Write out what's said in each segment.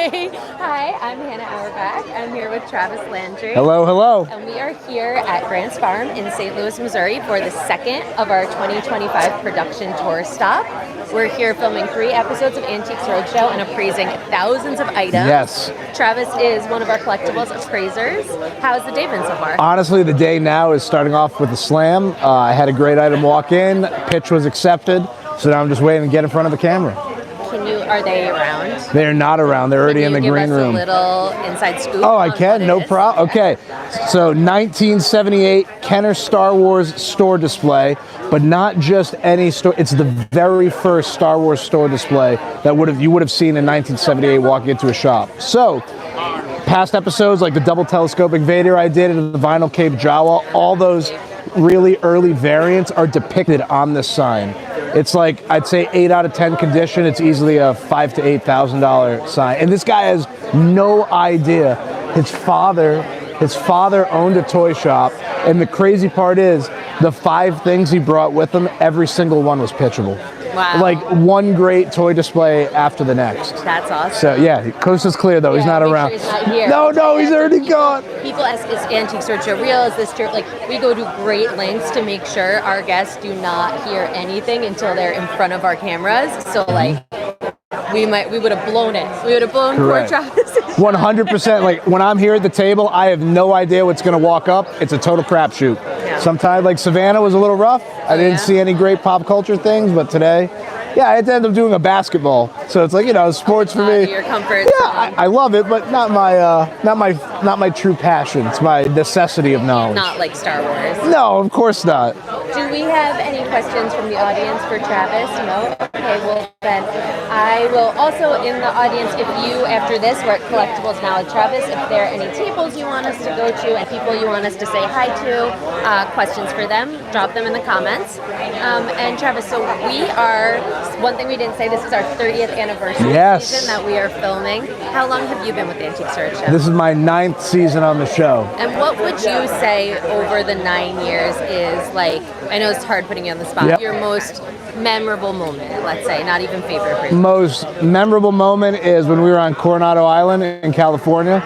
Hi, I'm Hannah Auerbach. I'm here with Travis Landry. Hello, hello. And we are here at Grant's Farm in St. Louis, Missouri for the second of our 2025 production tour stop. We're here filming 3 episodes of Antiques Roadshow and appraising thousands of items. Yes. Travis is one of our Collectibles appraisers. How's the day been so far? Honestly, the day now is starting off with a slam. I had a great item walk in, pitch was accepted, so now I'm just waiting to get in front of the camera. Are they around? They're not around. They're already in the green room. Give us a little inside scoop? Oh, I can? No problem. Okay. So 1978 Kenner Star Wars store display, but not just any store. It's the very first Star Wars store display that you would have seen in 1978 walking into a shop. So past episodes like the double telescopic Vader I did and the vinyl Cape Jawa, all those really early variants are depicted on this sign. It's like, I'd say 8 out of 10 condition. It's easily a $5,000 to $8,000 sign. And this guy has no idea. His father owned a toy shop. And the crazy part is, the 5 things he brought with him, every single one was pitchable. Wow. Like one great toy display after the next. That's awesome. So yeah, coast is clear though. Yeah, he's not around. Sure he's not here. No, he's already gone. People ask, is Antiques Roadshow real? Is this true? Like, we go to great lengths to make sure our guests do not hear anything until they're in front of our cameras. So like, we would have blown it. We would have blown poor Travis. 100%. Like when I'm here at the table, I have no idea what's going to walk up. It's a total crapshoot. Yeah. Sometimes, like Savannah was a little rough. I didn't see any great pop culture things, but today, yeah, I had to end up doing a basketball. So it's like, you know, sports for me. Your comfort. Yeah, I love it, but not my true passion. It's my necessity of knowledge. Not like Star Wars. No, of course not. Do we have any questions from the audience for Travis? No? Okay, well then I will also in the audience, if you, after this, we're at Collectibles now with Travis, if there are any tables you want us to go to and people you want us to say hi to, questions for them, drop them in the comments. And Travis, so we are, one thing we didn't say, this is our 30th anniversary season that we are filming. How long have you been with Antiques Roadshow? This is my 9th season on the show. And what would you say over the 9 years is like, I know it's hard putting you on the spot, your most memorable moment, let's say, not even favorite. Most memorable moment is when we were on Coronado Island in California.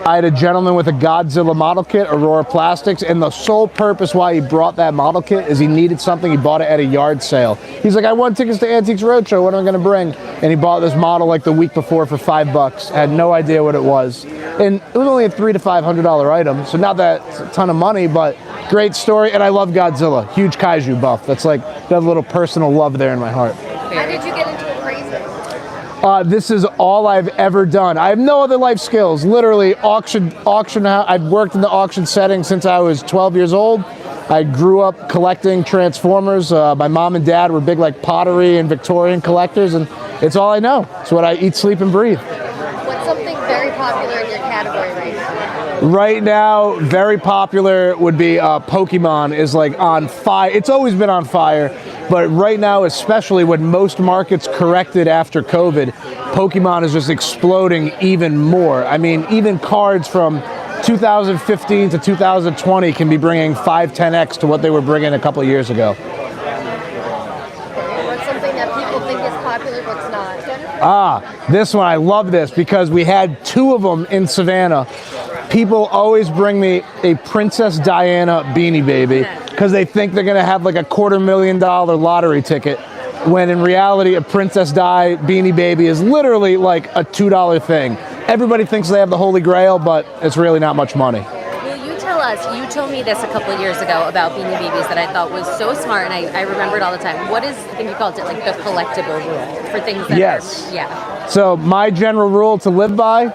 I had a gentleman with a Godzilla model kit, Aurora Plastics, and the sole purpose why he brought that model kit is he needed something. He bought it at a yard sale. He's like, I want tickets to Antiques Roadshow. What am I going to bring? And he bought this model like the week before for $5. I had no idea what it was. And it was only a $300 to $500 item, so not that a ton of money, but great story. And I love Godzilla. Huge kaiju buff. That's like, got a little personal love there in my heart. How did you get into appraisals? This is all I've ever done. I have no other life skills. Literally, auction. I've worked in the auction setting since I was 12 years old. I grew up collecting Transformers. My mom and dad were big like pottery and Victorian collectors, and it's all I know. It's what I eat, sleep, and breathe. What's something very popular in your category right now? Right now, very popular would be Pokemon is like on fire. It's always been on fire, but right now, especially when most markets corrected after COVID, Pokemon is just exploding even more. I mean, even cards from 2015 to 2020 can be bringing 5-10x to what they were bringing a couple of years ago. What's something that people think is popular, what's not? This one, I love this because we had 2 of them in Savannah. People always bring me a Princess Diana Beanie Baby because they think they're going to have like a $250,000 lottery ticket, when in reality a Princess Di Beanie Baby is literally like a $2 thing. Everybody thinks they have the Holy Grail, but it's really not much money. Will you tell us, you told me this a couple of years ago about Beanie Babies that I thought was so smart, and I remember it all the time. What is, I think you called it like the collectible rule for things that are, So my general rule to live by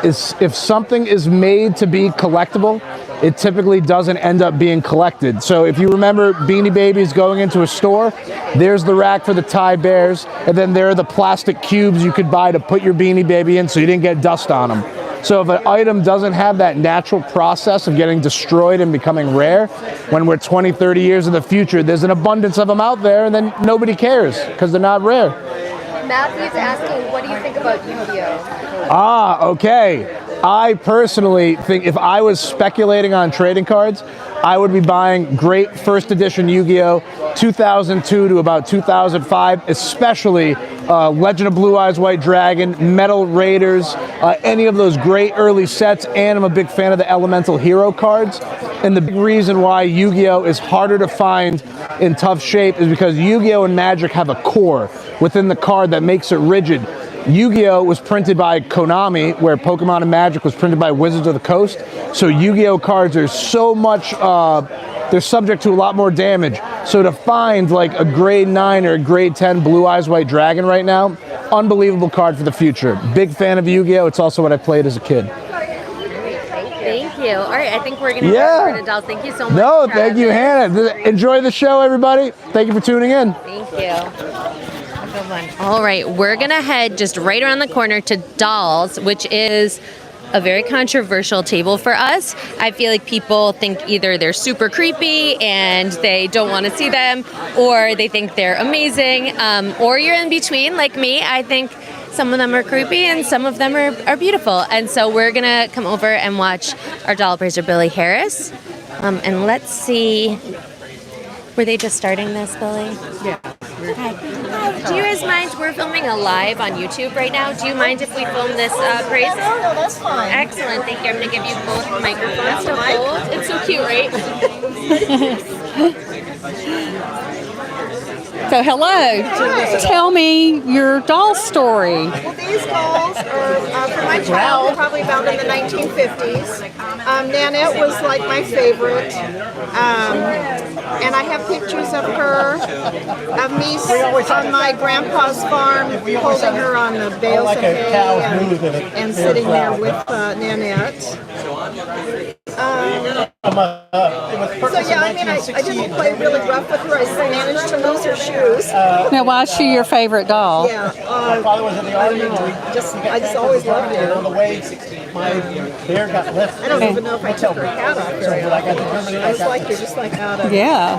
is if something is made to be collectible, it typically doesn't end up being collected. So if you remember Beanie Babies going into a store, there's the rack for the Thai bears, and then there are the plastic cubes you could buy to put your Beanie Baby in so you didn't get dust on them. So if an item doesn't have that natural process of getting destroyed and becoming rare, when we're 20, 30 years in the future, there's an abundance of them out there, and then nobody cares because they're not rare. Matthew's asking, what do you think about Yu-Gi-Oh? Okay. I personally think if I was speculating on trading cards, I would be buying great first edition Yu-Gi-Oh! 2002 to about 2005, especially Legend of Blue Eyes White Dragon, Metal Raiders, any of those great early sets, and I'm a big fan of the Elemental Hero cards. And the big reason why Yu-Gi-Oh! Is harder to find in tough shape is because Yu-Gi-Oh! And Magic have a core within the card that makes it rigid. Yu-Gi-Oh! Was printed by Konami, where Pokemon and Magic was printed by Wizards of the Coast. So Yu-Gi-Oh! Cards are so much, they're subject to a lot more damage. So to find like a grade 9 or a grade 10 Blue Eyes White Dragon right now, unbelievable card for the future. Big fan of Yu-Gi-Oh! It's also what I played as a kid. Thank you. All right, I think we're going to go over to dolls. Thank you so much. No, thank you, Hannah. Enjoy the show, everybody. Thank you for tuning in. Thank you. All right, we're gonna head just right around the corner to dolls, which is a very controversial table for us. I feel like people think either they're super creepy and they don't want to see them, or they think they're amazing, or you're in between like me. I think some of them are creepy and some of them are beautiful. And so we're gonna come over and watch our doll appraiser, Billy Harris. And let's see, were they just starting this, Billy? Yeah. Hi. Do you guys mind? We're filming a live on YouTube right now. Do you mind if we film this appraisal? No, that's fine. Excellent. Thank you. I'm going to give you both microphones to hold. It's so cute, right? So hello. Hi. Tell me your doll story. Well, these dolls are from my childhood, probably about in the 1950s. Nanette was like my favorite. And I have pictures of her, of me on my grandpa's farm, holding her on the bales of hay and sitting there with Nanette. So yeah, I mean, I didn't play really rough with her. I managed to lose her shoes. Now, why is she your favorite doll? Yeah, I don't know. I just always loved her. My bear got left. I don't even know if I took her hat off very often. I just like her just like out of. Yeah.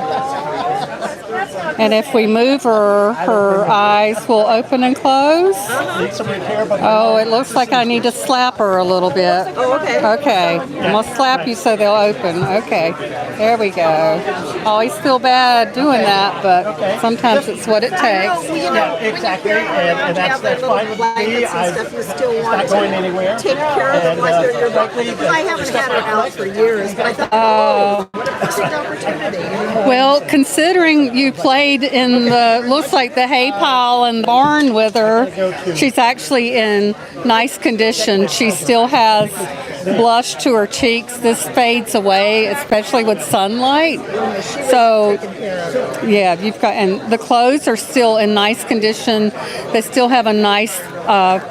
And if we move her, her eyes will open and close. Oh, it looks like I need to slap her a little bit. Oh, okay. Okay. I'm going to slap you so they'll open. Okay. There we go. I always feel bad doing that, but sometimes it's what it takes. Yeah, exactly. And that's fine with me. You still want not going anywhere. to take care of them like they're your dog. Because I haven't had her out for years, but I thought, what a perfect opportunity. Well, considering you played in the, looks like the hay pile and barn with her, she's actually in nice condition. She still has blush to her cheeks. This fades away, especially with sunlight. So, yeah, you've got, and the clothes are still in nice condition. They still have a nice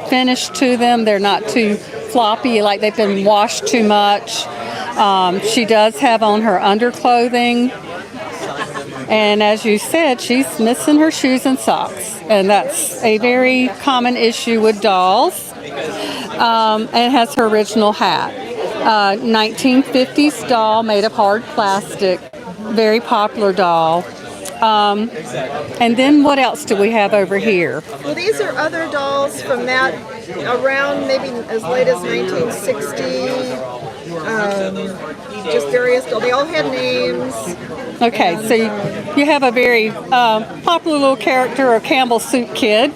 finish to them. They're not too floppy, like they've been washed too much. She does have on her underclothing. And as you said, she's missing her shoes and socks. And that's a very common issue with dolls. And it has her original hat. 1950s doll made of hard plastic. Very popular doll. And then what else do we have over here? Well, these are other dolls from that around maybe as late as 1960. Just various dolls. They all had names. Okay, so you have a very popular little character, a Campbell Soup Kid,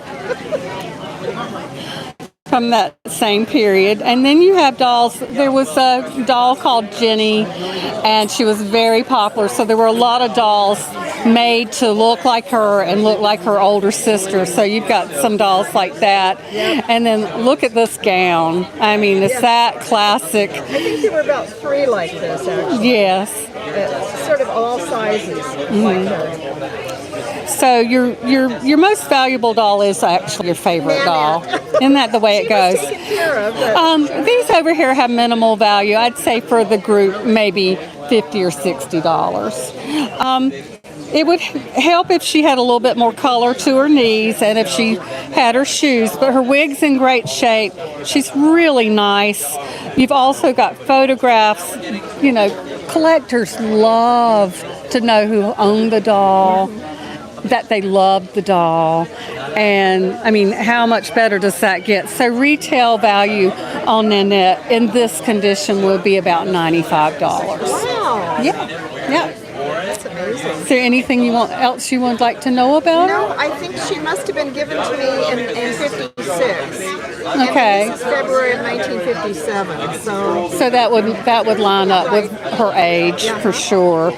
from that same period. And then you have dolls. There was a doll called Jenny, and she was very popular. So there were a lot of dolls made to look like her and look like her older sister. So you've got some dolls like that. And then look at this gown. I mean, is that classic? I think there were about 3 like this, actually. Yes. Sort of all sizes like her. So your most valuable doll is actually your favorite doll. Isn't that the way it goes? Taken care of, but These over here have minimal value. I'd say for the group, maybe $50 or $60. It would help if she had a little bit more color to her knees and if she had her shoes, but her wig's in great shape. She's really nice. You've also got photographs. You know, collectors love to know who owned the doll. that they love the doll. And I mean, how much better does that get? So retail value on Nanette in this condition would be about $95. Wow. Yeah. That's amazing. Is there anything else you would like to know about No, her? I think she must have been given to me in 56. Okay. And this is February of 1957. So that would line up with her age for sure.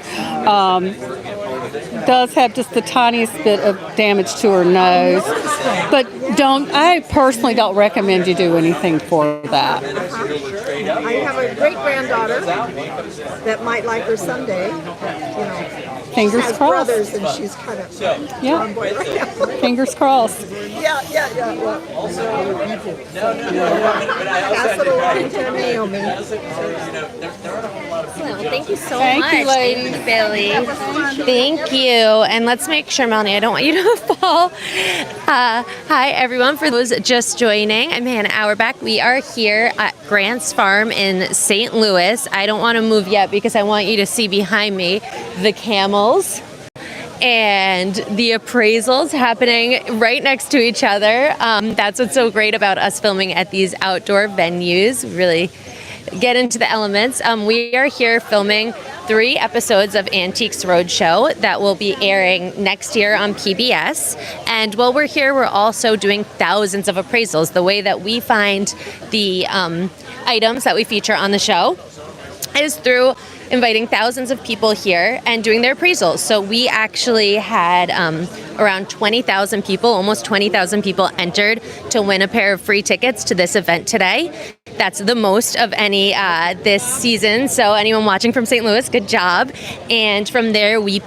Does have just the tiniest bit of damage to her nose, but I personally don't recommend you do anything for that. I have a great granddaughter that might like her someday. You know, Fingers she has crossed. brothers and she's kind of tomboy right now. Fingers crossed. Yeah. Well, pass it along to Naomi. Excellent. Well, thank you so Thank much. you, ladies. Thank you, Billy. Thank you. And let's make sure, Melanie, I don't want you to fall. Hi, everyone. For those just joining, I'm Hannah Auerbach. We are here at Grant's Farm in St. Louis. I don't want to move yet because I want you to see behind me the camels and the appraisals happening right next to each other. That's what's so great about us filming at these outdoor venues. Really get into the elements. We are here filming 3 episodes of Antiques Roadshow that will be airing next year on PBS. And while we're here, we're also doing thousands of appraisals. The way that we find the items that we feature on the show is through inviting thousands of people here and doing their appraisals. So we actually had around 20,000 people, almost 20,000 people entered to win a pair of free tickets to this event today. That's the most of any this season. So anyone watching from St. Louis, good job. And from there, we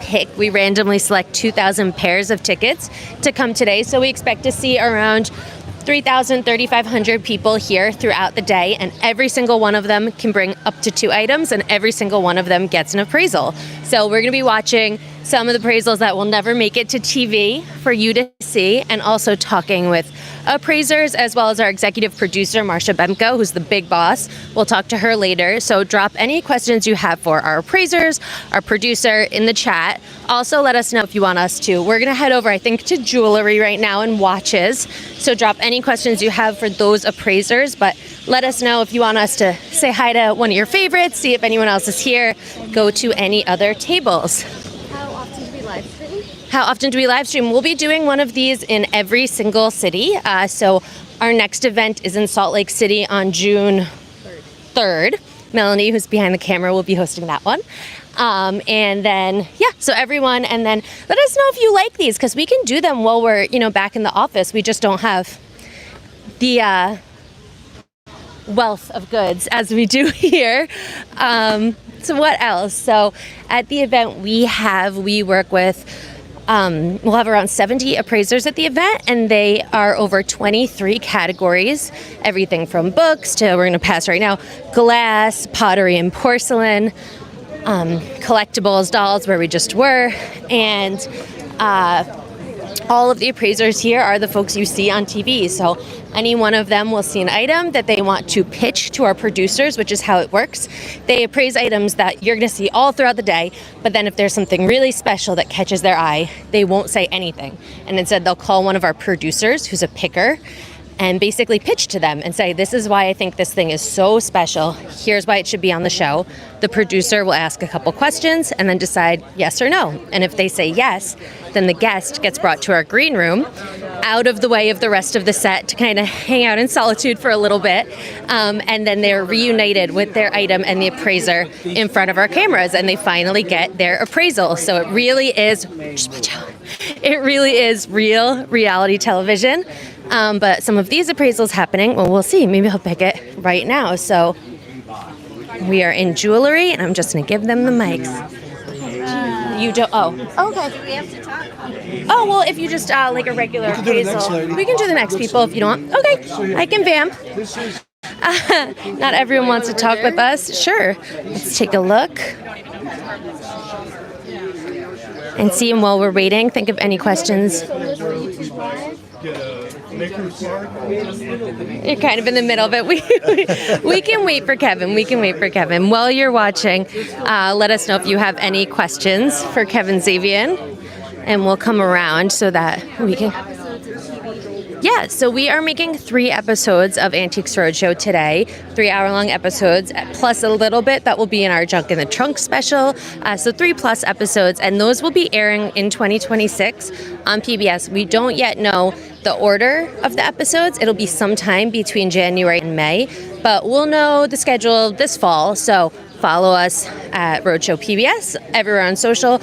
randomly select 2,000 pairs of tickets to come today. So we expect to see around 3,000, 3,500 people here throughout the day, and every single one of them can bring up to 2 items, and every single one of them gets an appraisal. So we're going to be watching some of the appraisals that will never make it to TV for you to see, and also talking with appraisers as well as our executive producer, Marcia Bemko, who's the big boss. We'll talk to her later. So drop any questions you have for our appraisers, our producer in the chat. Also, let us know if you want us to. We're going to head over, I think, to jewelry right now and watches. So drop any questions you have for those appraisers, but let us know if you want us to say hi to one of your favorites, see if anyone else is here, go to any other tables. How often do we live stream? How often do we live stream? We'll be doing one of these in every single city. So our next event is in Salt Lake City on June 3rd. Melanie, who's behind the camera, will be hosting that one. And then, so everyone, and then let us know if you like these, because we can do them while we're, back in the office. We just don't have the wealth of goods as we do here. So what else? So at the event we work with, we'll have around 70 appraisers at the event, and they are over 23 categories, everything from books to, we're going to pass right now, glass, pottery and porcelain, collectibles, dolls, where we just were, and all of the appraisers here are the folks you see on TV. So any one of them will see an item that they want to pitch to our producers, which is how it works. They appraise items that you're going to see all throughout the day, but then if there's something really special that catches their eye, they won't say anything. And instead, they'll call one of our producers, who's a picker, and basically pitch to them and say, this is why I think this thing is so special. Here's why it should be on the show. The producer will ask a couple questions and then decide yes or no. And if they say yes, then the guest gets brought to our green room, out of the way of the rest of the set, to kind of hang out in solitude for a little bit. And then they're reunited with their item and the appraiser in front of our cameras, and they finally get their appraisal. So it really is real reality television. But some of these appraisals happening, well, we'll see. Maybe I'll pick it right now. So we are in jewelry, and I'm just going to give them the mics. You don't. Oh, okay. Do we have to talk? Oh, well, if you just like a regular appraisal, we can do the next people if you don't want. Okay, I can vamp. Not everyone wants to talk with us. Sure. Let's take a look and see. And while we're waiting, think of any questions. You're kind of in the middle of it. We can wait for Kevin. While you're watching, let us know if you have any questions for Kevin Zavian. and we'll come around so that we can. Yeah, so we are making 3 episodes of Antiques Roadshow today, 3-hour-long episodes, plus a little bit that will be in our Junk in the Trunk special. So 3+ episodes, and those will be airing in 2026 on PBS. We don't yet know the order of the episodes. It'll be sometime between January and May, but we'll know the schedule this fall. So follow us at Roadshow PBS, everywhere on social.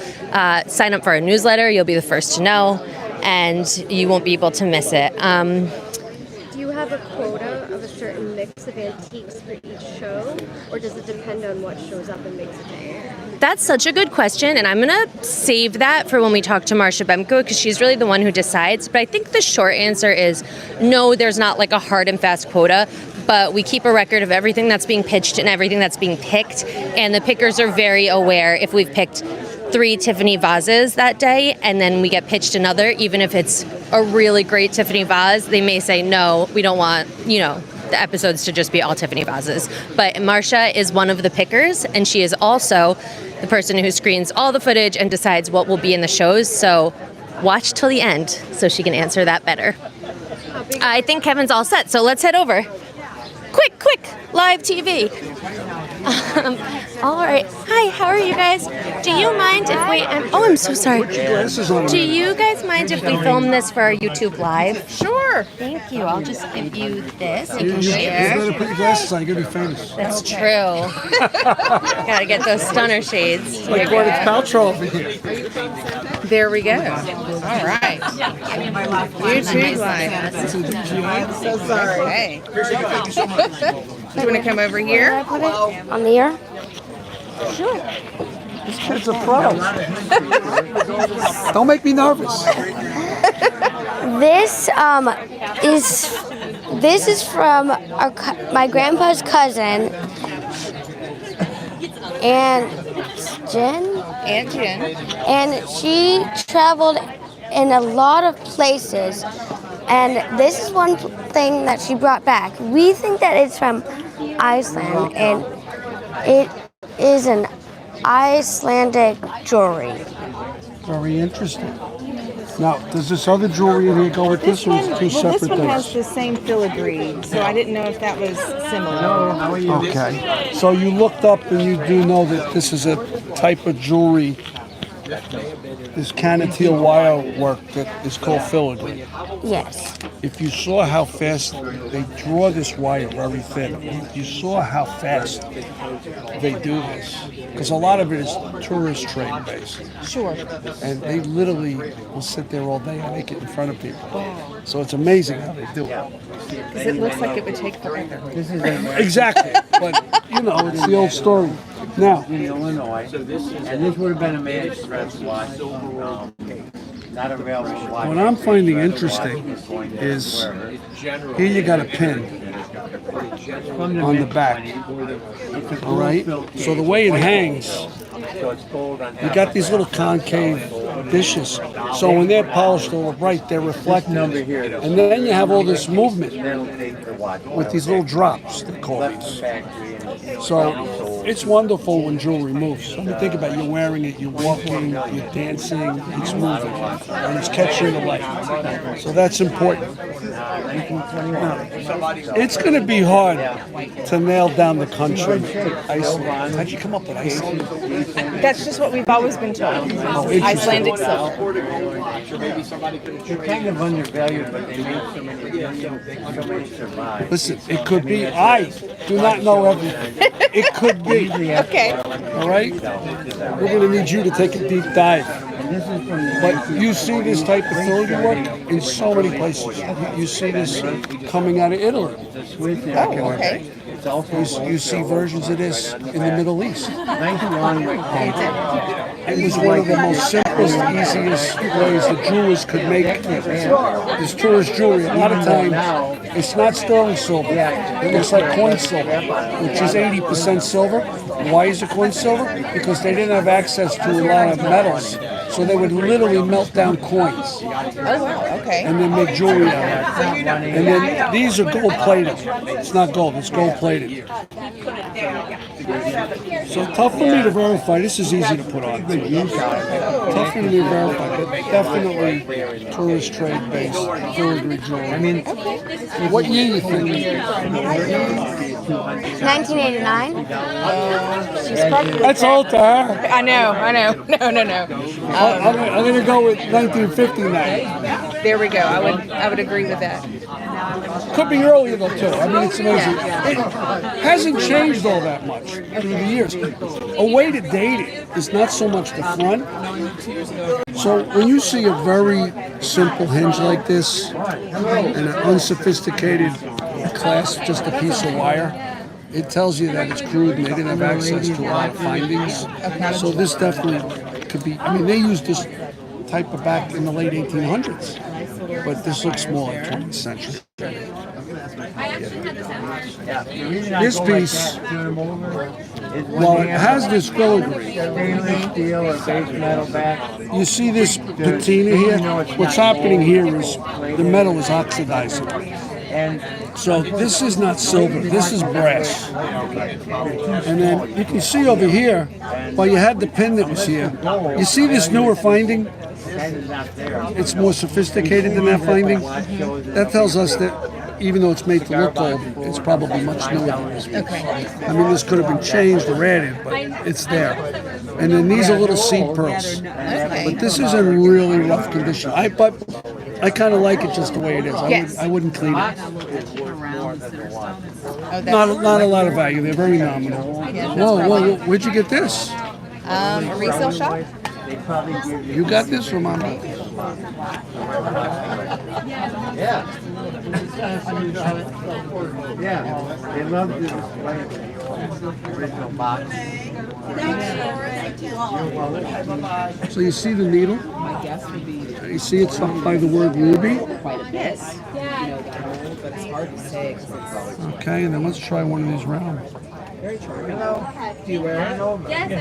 Sign up for our newsletter. You'll be the first to know, and you won't be able to miss it. Do you have a quota of a certain mix of antiques for each show, or does it depend on what shows up and makes it to air? That's such a good question, and I'm going to save that for when we talk to Marcia Bemko, because she's really the one who decides. But I think the short answer is no, there's not like a hard and fast quota, but we keep a record of everything that's being pitched and everything that's being picked, and the pickers are very aware if we've picked 3 Tiffany vases that day and then we get pitched another, even if it's a really great Tiffany vase, they may say, no, we don't want, the episodes to just be all Tiffany vases. But Marcia is one of the pickers, and she is also the person who screens all the footage and decides what will be in the shows. So watch till the end so she can answer that better. I think Kevin's all set, so let's head over. Quick, live TV. All right. Hi, how are you guys? Do you mind if we... I'm so sorry. Do you guys mind if we film this for our YouTube Live? Sure. Thank you. I'll just give you this. You can share. You better put your glasses on. You're going to be famous. That's true. Gotta get those stunner shades. Like Gwyneth Paltrow over here. There we go. All right. YouTube Live. I'm so sorry. Okay. You want to come over here? On the air? This kid's a pro. Don't make me nervous. This is from my grandpa's cousin, and Jen. And Jen. And she traveled in a lot of places, and this is one thing that she brought back. We think that it's from Iceland, and it is an Icelandic jewelry. Very interesting. Now, does this other jewelry in here go with this, or is it two separate this one has things? the same filigree, so I didn't know if that was similar. Okay. So you looked up and you do know that this is a type of jewelry, this canotile wire work that is called filigree. Yes. If you saw how fast they draw this wire very thin, you saw how fast they do this. Because a lot of it is tourist trade based. Sure. And they literally will sit there all day and make it in front of people. So it's amazing how they do it. Because it looks like it would take forever. Exactly. But, it's the old story. Now, in Illinois, and this would have been a managed thread watch, not available watch. what I'm finding interesting is here you got a pin on the back. All right? So the way it hangs, you got these little concave dishes. So when they're polished or bright, they're reflective. And then you have all this movement with these little drops, they call these. So it's wonderful when jewelry moves. I mean, think about it. You're wearing it, you're walking, you're dancing, it's moving, and it's catching the light. So that's important. Now, it's going to be hard to nail down the country, Iceland. How'd you come up with Iceland? That's just what we've always been told. interesting. Icelandic silk. They're kind of undervalued, but they make so many survive. Listen, it could be. I do not know everything. It could be. Okay. All right? We're going to need you to take a deep dive. But you see this type of filigree work in so many places. You see this coming out of Italy. Oh, okay. You see versions of this in the Middle East. It was one of the most simplest, easiest ways the jewelers could make this tourist jewelry. A lot of times, it's not sterling silver. It looks like coin silver, which is 80% silver. Why is it coin silver? Because they didn't have access to a lot of metals. So they would literally melt down coins. Oh, wow. Okay. And then make jewelry out of it. And then these are gold plated. It's not gold, it's gold plated. So tough for me to verify. This is easy to put on. Tough for me to verify, but definitely tourist trade based filigree jewelry. I mean, what year you think? 1989. That's old to her. I know. No. I'm gonna go with 1959. There we go. I would agree with that. Could be earlier though too. I mean, it's amazing. It hasn't changed all that much through the years. A way to date it is not so much the front. So when you see a very simple hinge like this and an unsophisticated clasp, just a piece of wire, it tells you that it's crude and they didn't have access to a lot of findings. So this definitely could be. I mean, they used this type of back in the late 1800s, but this looks more like 20th century. This piece, while it has this filigree, you see this patina here? What's happening here is the metal is oxidizing. So this is not silver, this is brass. And then you can see over here, while you had the pin that was here, you see this newer finding? It's more sophisticated than that finding. That tells us that even though it's made to look old, it's probably much newer than this one. I mean, this could have been changed or added, but it's there. And then these are little seed pearls. But this is in really rough condition. But I kind of like it just the way it is. I wouldn't clean it. Not a lot of value. They're very nominal. Whoa, where'd you get this? A resale shop? You got this from Mama? Yeah. They love to display the original box. So you see the needle? You see it's up by the word ruby? Yes. Okay, and then let's try one of these round. Do you wear it? Yes, I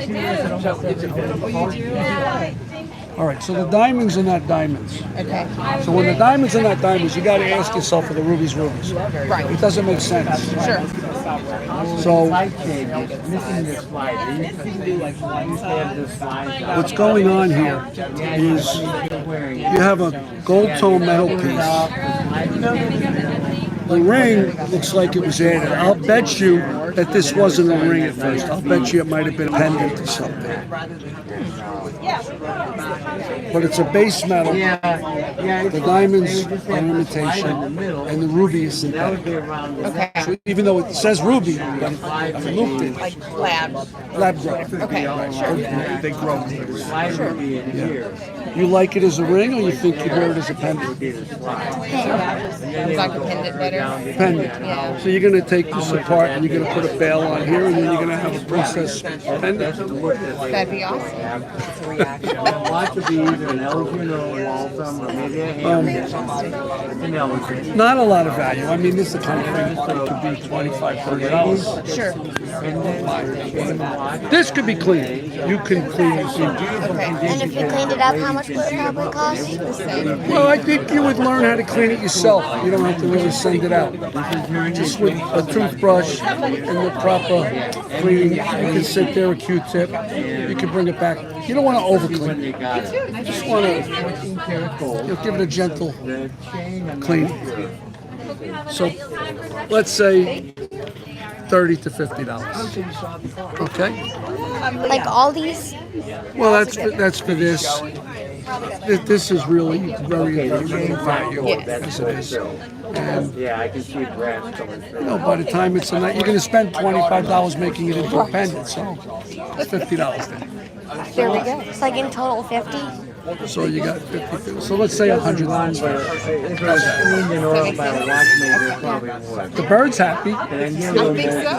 do. All right, so the diamonds are not diamonds. Okay. So when the diamonds are not diamonds, you got to ask yourself, are the rubies rubies? Right. It doesn't make sense. Sure. So Missing this slide. what's going on here is you have a gold tone metal piece. The ring looks like it was added. I'll bet you that this wasn't a ring at first. I'll bet you it might have been a pendant or something. But it's a base metal. The diamonds are an imitation, and the ruby is synthetic. Okay. So even though it says ruby, I've looped it. Like lab. Lab grown. Okay. Sure. They grow things. Sure. Yeah. You like it as a ring, or you think you'd wear it as a pendant? It's like a pendant better. Pendant. Yeah. So you're going to take this apart, and you're going to put a bell on here, and then you're going to have a princess pendant. That'd be awesome. Want to be either an Elgin or a Waltham or maybe a Hampton. It's an Elgin. Not a lot of value. I mean, this is the kind of thing that could be $25, $30. Sure. This could be cleaned. You can clean this. And if you cleaned it up, how much would it probably cost? Well, I think you would learn how to clean it yourself. You don't have to really send it out. Just with a toothbrush and the proper cleaning. You can sit there, a Q-tip. You can bring it back. You don't want to overclean it. You just want to give it a gentle clean. So let's say $30 to $50. Okay. Like all these? Well, that's for this. This is really very value as it is. And Yeah, I can see grass coming through. you know, by the time it's a night, you're going to spend $25 making it into a pendant. So it's $50 then. There we go. It's like in total 50. So you got 50. So let's say $100. If it was cleaned and oiled by a watchmaker, it probably would. The bird's happy. And then you I think so.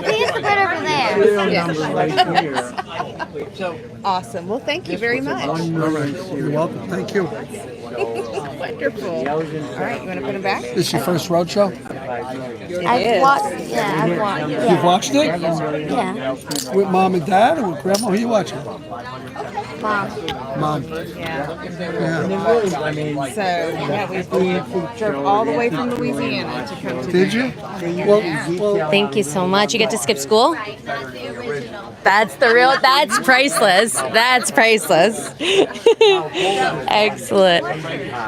Please put it over there. serial number right here. Awesome. Well, thank you very much. All right. You're welcome. Thank you. Wonderful. All right, you want to put them back? This is your first roadshow? I've watched. Yeah, I've watched. You've Yeah. watched it? Yeah. With mom and dad or with grandma? Who are you watching? Mom. Mom. Yeah. Yeah. So, yeah, we drove all the way from Louisiana to come to Did you? Well, Thank you so much. You get to skip school? That's that's priceless. That's priceless. Excellent.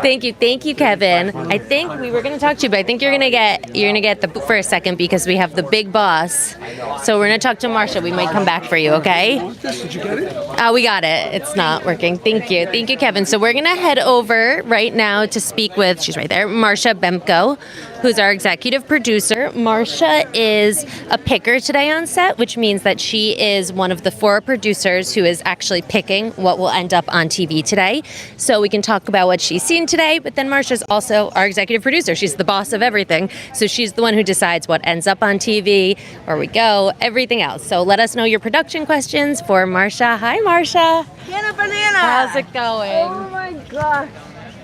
Thank you, Kevin. I think we were going to talk to you, but I think you're going to get the boot for a second because we have the big boss. So we're going to talk to Marsha. We might come back for you, okay? did you get it? Oh, we got it. It's not working. Thank you, Kevin. So we're going to head over right now to speak with, she's right there, Marsha Bemko, who's our executive producer. Marsha is a picker today on set, which means that she is one of the 4 producers who is actually picking what will end up on TV today. So we can talk about what she's seen today, but then Marsha's also our executive producer. She's the boss of everything. So she's the one who decides what ends up on TV, where we go, everything else. So let us know your production questions for Marsha. Hi, Marsha. Hannah Banana. How's it going? Oh my gosh.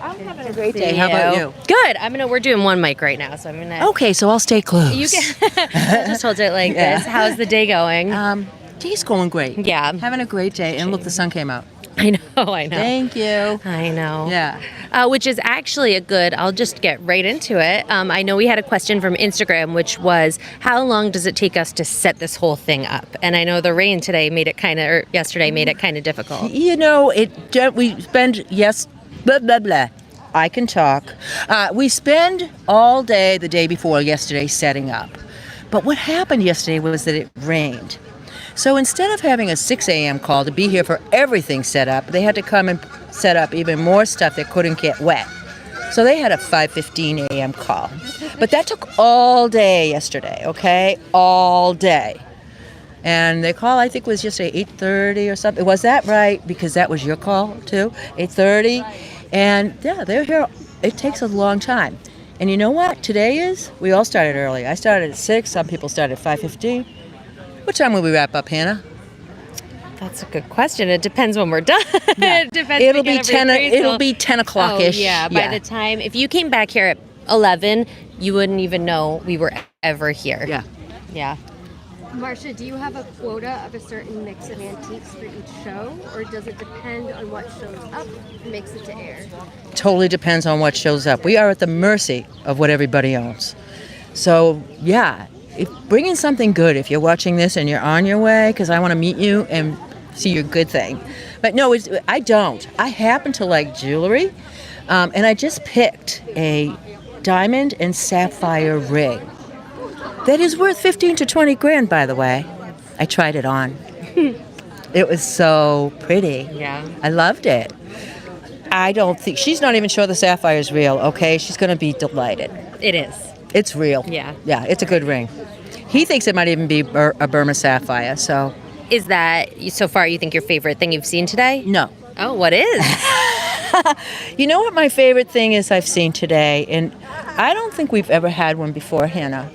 I'm having a great day. How about you? Good. We're doing one mic right now, so I'm gonna. Okay, so I'll stay close. You can I'll just hold it like this. How's the day going? Day's going great. Yeah. Having a great day. And look, the sun came out. I know. Thank you. I know. Yeah. Which is actually I'll just get right into it. I know we had a question from Instagram, which was, how long does it take us to set this whole thing up? And I know the rain today yesterday made it kind of difficult. You know, we spend, blah, blah, blah. I can talk. We spend all day the day before yesterday setting up. But what happened yesterday was that it rained. So instead of having a 6 a.m. call to be here for everything set up, they had to come and set up even more stuff that couldn't get wet. So they had a 5:15 a.m. call. But that took all day yesterday, okay? All day. And the call, I think, was yesterday 8:30 or something. Was that right? Because that was your call, too? 8:30? And, yeah, they're here. It takes a long time. And you know what today is? We all started early. I started at 6. Some people started at 5:15. What time will we wrap up, Hannah? That's a good question. It depends when we're done. Yeah. It depends. It'll be 10. It'll be 10 o'clock-ish. Oh, yeah. By the time, if you came back here at 11, you wouldn't even know we were ever here. Yeah. Yeah. Marsha, do you have a quota of a certain mix of antiques for each show, or does it depend on what shows up and makes it to air? Totally depends on what shows up. We are at the mercy of what everybody owns. So, yeah, bring in something good if you're watching this and you're on your way, because I want to meet you and see your good thing. But no, I don't. I happen to like jewelry, and I just picked a diamond and sapphire ring. That is worth 15 to 20 grand, by the way. I tried it on. It was so pretty. Yeah. I loved it. I don't think, she's not even sure the sapphire is real, okay? She's going to be delighted. It is. It's real. Yeah. Yeah, it's a good ring. He thinks it might even be a Burma sapphire, so. Is that, so far, you think your favorite thing you've seen today? No. Oh, what is? You know what my favorite thing is I've seen today? And I don't think we've ever had one before, Hannah.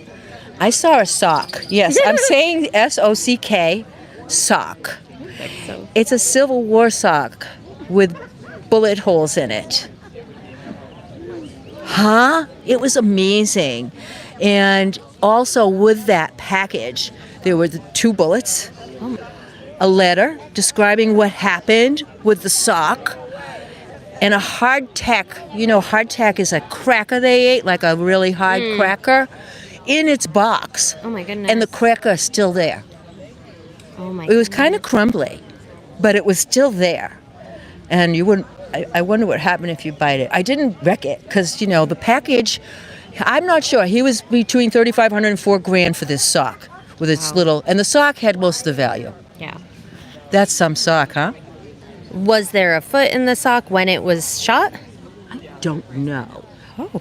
I saw a sock. Yes, I'm saying S-O-C-K, sock. It's a Civil War sock with bullet holes in it. Huh? It was amazing. And also with that package, there were the 2 bullets, a letter describing what happened with the sock, and a hardtack. You know, hardtack is a cracker they ate, like a really hard cracker, in its box. Oh my goodness. And the cracker is still there. Oh my It was kind of crumbly, but it was still there. And you wouldn't, I wonder what happened if you bite it. I didn't wreck it because, you know, the package, I'm not sure. He was between $3,500 and $4 grand for this sock with its little, and the sock had most of the value. Yeah. That's some sock, huh? Was there a foot in the sock when it was shot? I don't know. Oh.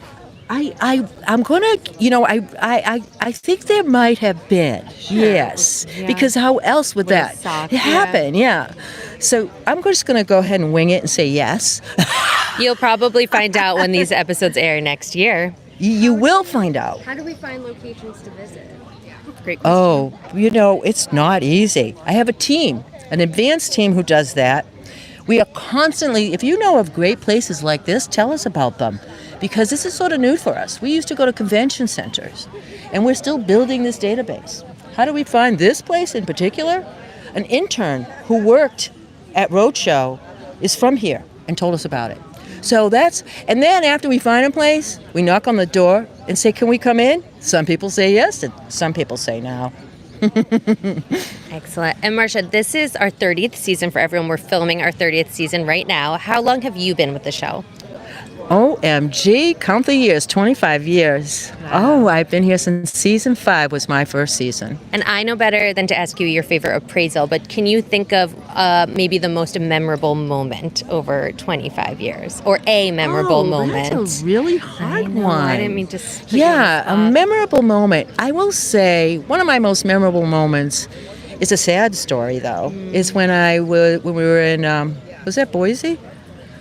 I'm gonna, you know, I think there might have been, yes, because how else would that happen? Yeah. So I'm just gonna go ahead and wing it and say yes. You'll probably find out when these episodes air next year. You will find out. How do we find locations to visit? Great question. Oh, you know, it's not easy. I have a team, an advanced team who does that. We are constantly, if you know of great places like this, tell us about them. because this is sort of new for us. We used to go to convention centers, and we're still building this database. How do we find this place in particular? An intern who worked at Roadshow is from here and told us about it. So and then after we find a place, we knock on the door and say, can we come in? Some people say yes, and some people say no. Excellent. And Marcia, this is our 30th season for everyone. We're filming our 30th season right now. How long have you been with the show? OMG, count the years, 25 years. Wow. Oh, I've been here since season 5 was my first season. And I know better than to ask you your favorite appraisal, but can you think of maybe the most memorable moment over 25 years? Or a memorable moment? That's a really hard one. I didn't mean to a memorable moment. I will say one of my most memorable moments is a sad story, though. Is when when we were in, was that Boise?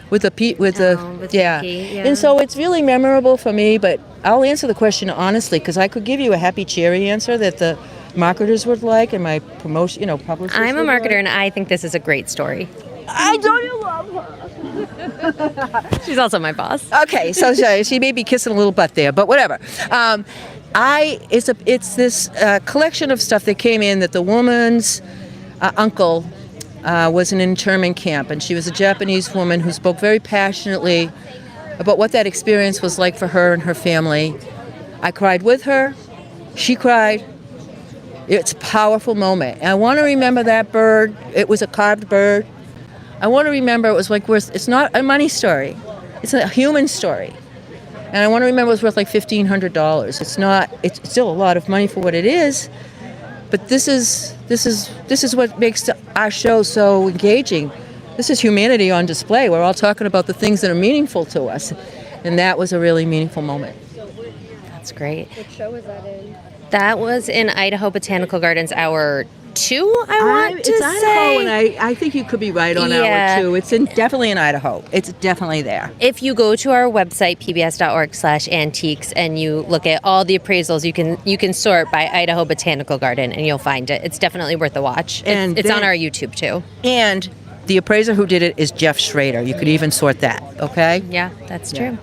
With the yeah. And so it's really memorable for me, but I'll answer the question honestly because I could give you a happy cherry answer that the marketers would like and my promotion, publishers. I'm a marketer and I think this is a great story. I don't love her. She's also my boss. Okay, so she may be kissing a little butt there, but whatever. It's this collection of stuff that came in that the woman's uncle was in an internment camp, and she was a Japanese woman who spoke very passionately about what that experience was like for her and her family. I cried with her. She cried. It's a powerful moment. And I want to remember that bird. It was a carved bird. I want to remember it was like it's not a money story. It's a human story. And I want to remember it was worth like $1,500. It's still a lot of money for what it is. But this is what makes our show so engaging. This is humanity on display. We're all talking about the things that are meaningful to us. And that was a really meaningful moment. That's great. What show was that in? That was in Idaho Botanical Gardens Hour 2, I want to it's say. Idaho, and I think you could be right on Hour 2. It's definitely in Idaho. It's definitely there. If you go to our website, pbs.org/antiques, and you look at all the appraisals, you can sort by Idaho Botanical Garden, and you'll find it. It's definitely worth a watch. And it's on our YouTube, too. And the appraiser who did it is Jeff Schrader. You could even sort that, okay? Yeah, that's true.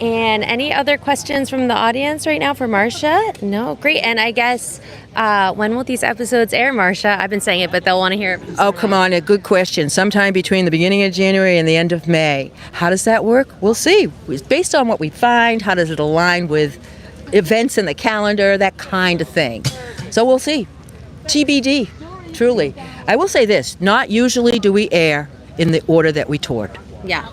And any other questions from the audience right now for Marcia? No? Great. And I guess, when will these episodes air, Marcia? I've been saying it, but they'll want to hear it. Oh, come on. A good question. Sometime between the beginning of January and the end of May. How does that work? We'll see. It's based on what we find. How does it align with events in the calendar? That kind of thing. So we'll see. TBD, truly. I will say this. Not usually do we air in the order that we toured. Yeah.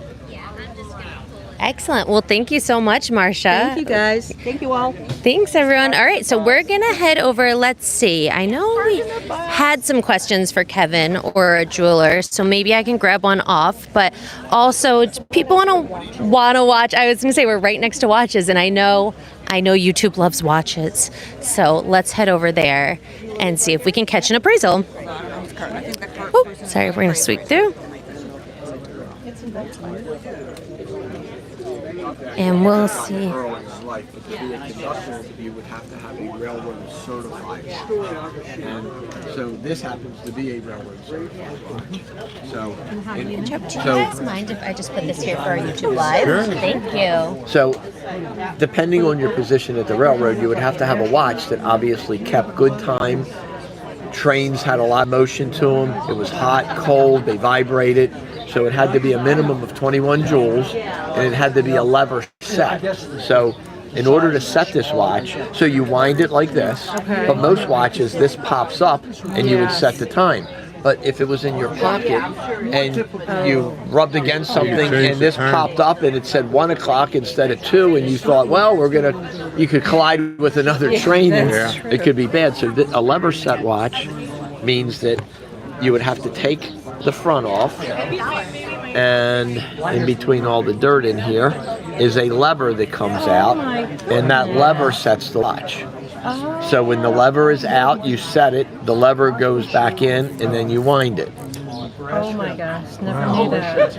Excellent. Well, thank you so much, Marcia. Thank you, guys. Thank you all. Thanks, everyone. All right, so we're going to head over. Let's see. I know we had some questions for Kevin or a jeweler, so maybe I can grab one off. But also, people want to watch. I was going to say we're right next to watches, and I know YouTube loves watches. So let's head over there and see if we can catch an appraisal. Oh, sorry, we're going to sweep through. And we'll see. You would have to have a railroad certified. And so this happens to be a railroad certified. So, do you guys mind if I just put this here for our YouTube Live? Sure. Thank you. So, depending on your position at the railroad, you would have to have a watch that obviously kept good time. Trains had a lot of motion to them. It was hot, cold, they vibrated. So it had to be a minimum of 21 joules, and it had to be a lever set. So in order to set this watch, so you wind it like this, but most watches, this pops up, and you would set the time. But if it was in your pocket, and you rubbed against something, and this popped up, and it said 1 o'clock instead of 2, and you thought, well, you could collide with another train, and it could be bad. So a lever set watch means that you would have to take the front off, and in between all the dirt in here is a lever that comes out, and that lever sets the watch. So when the lever is out, you set it, the lever goes back in, and then you wind it. Oh my gosh, never knew that.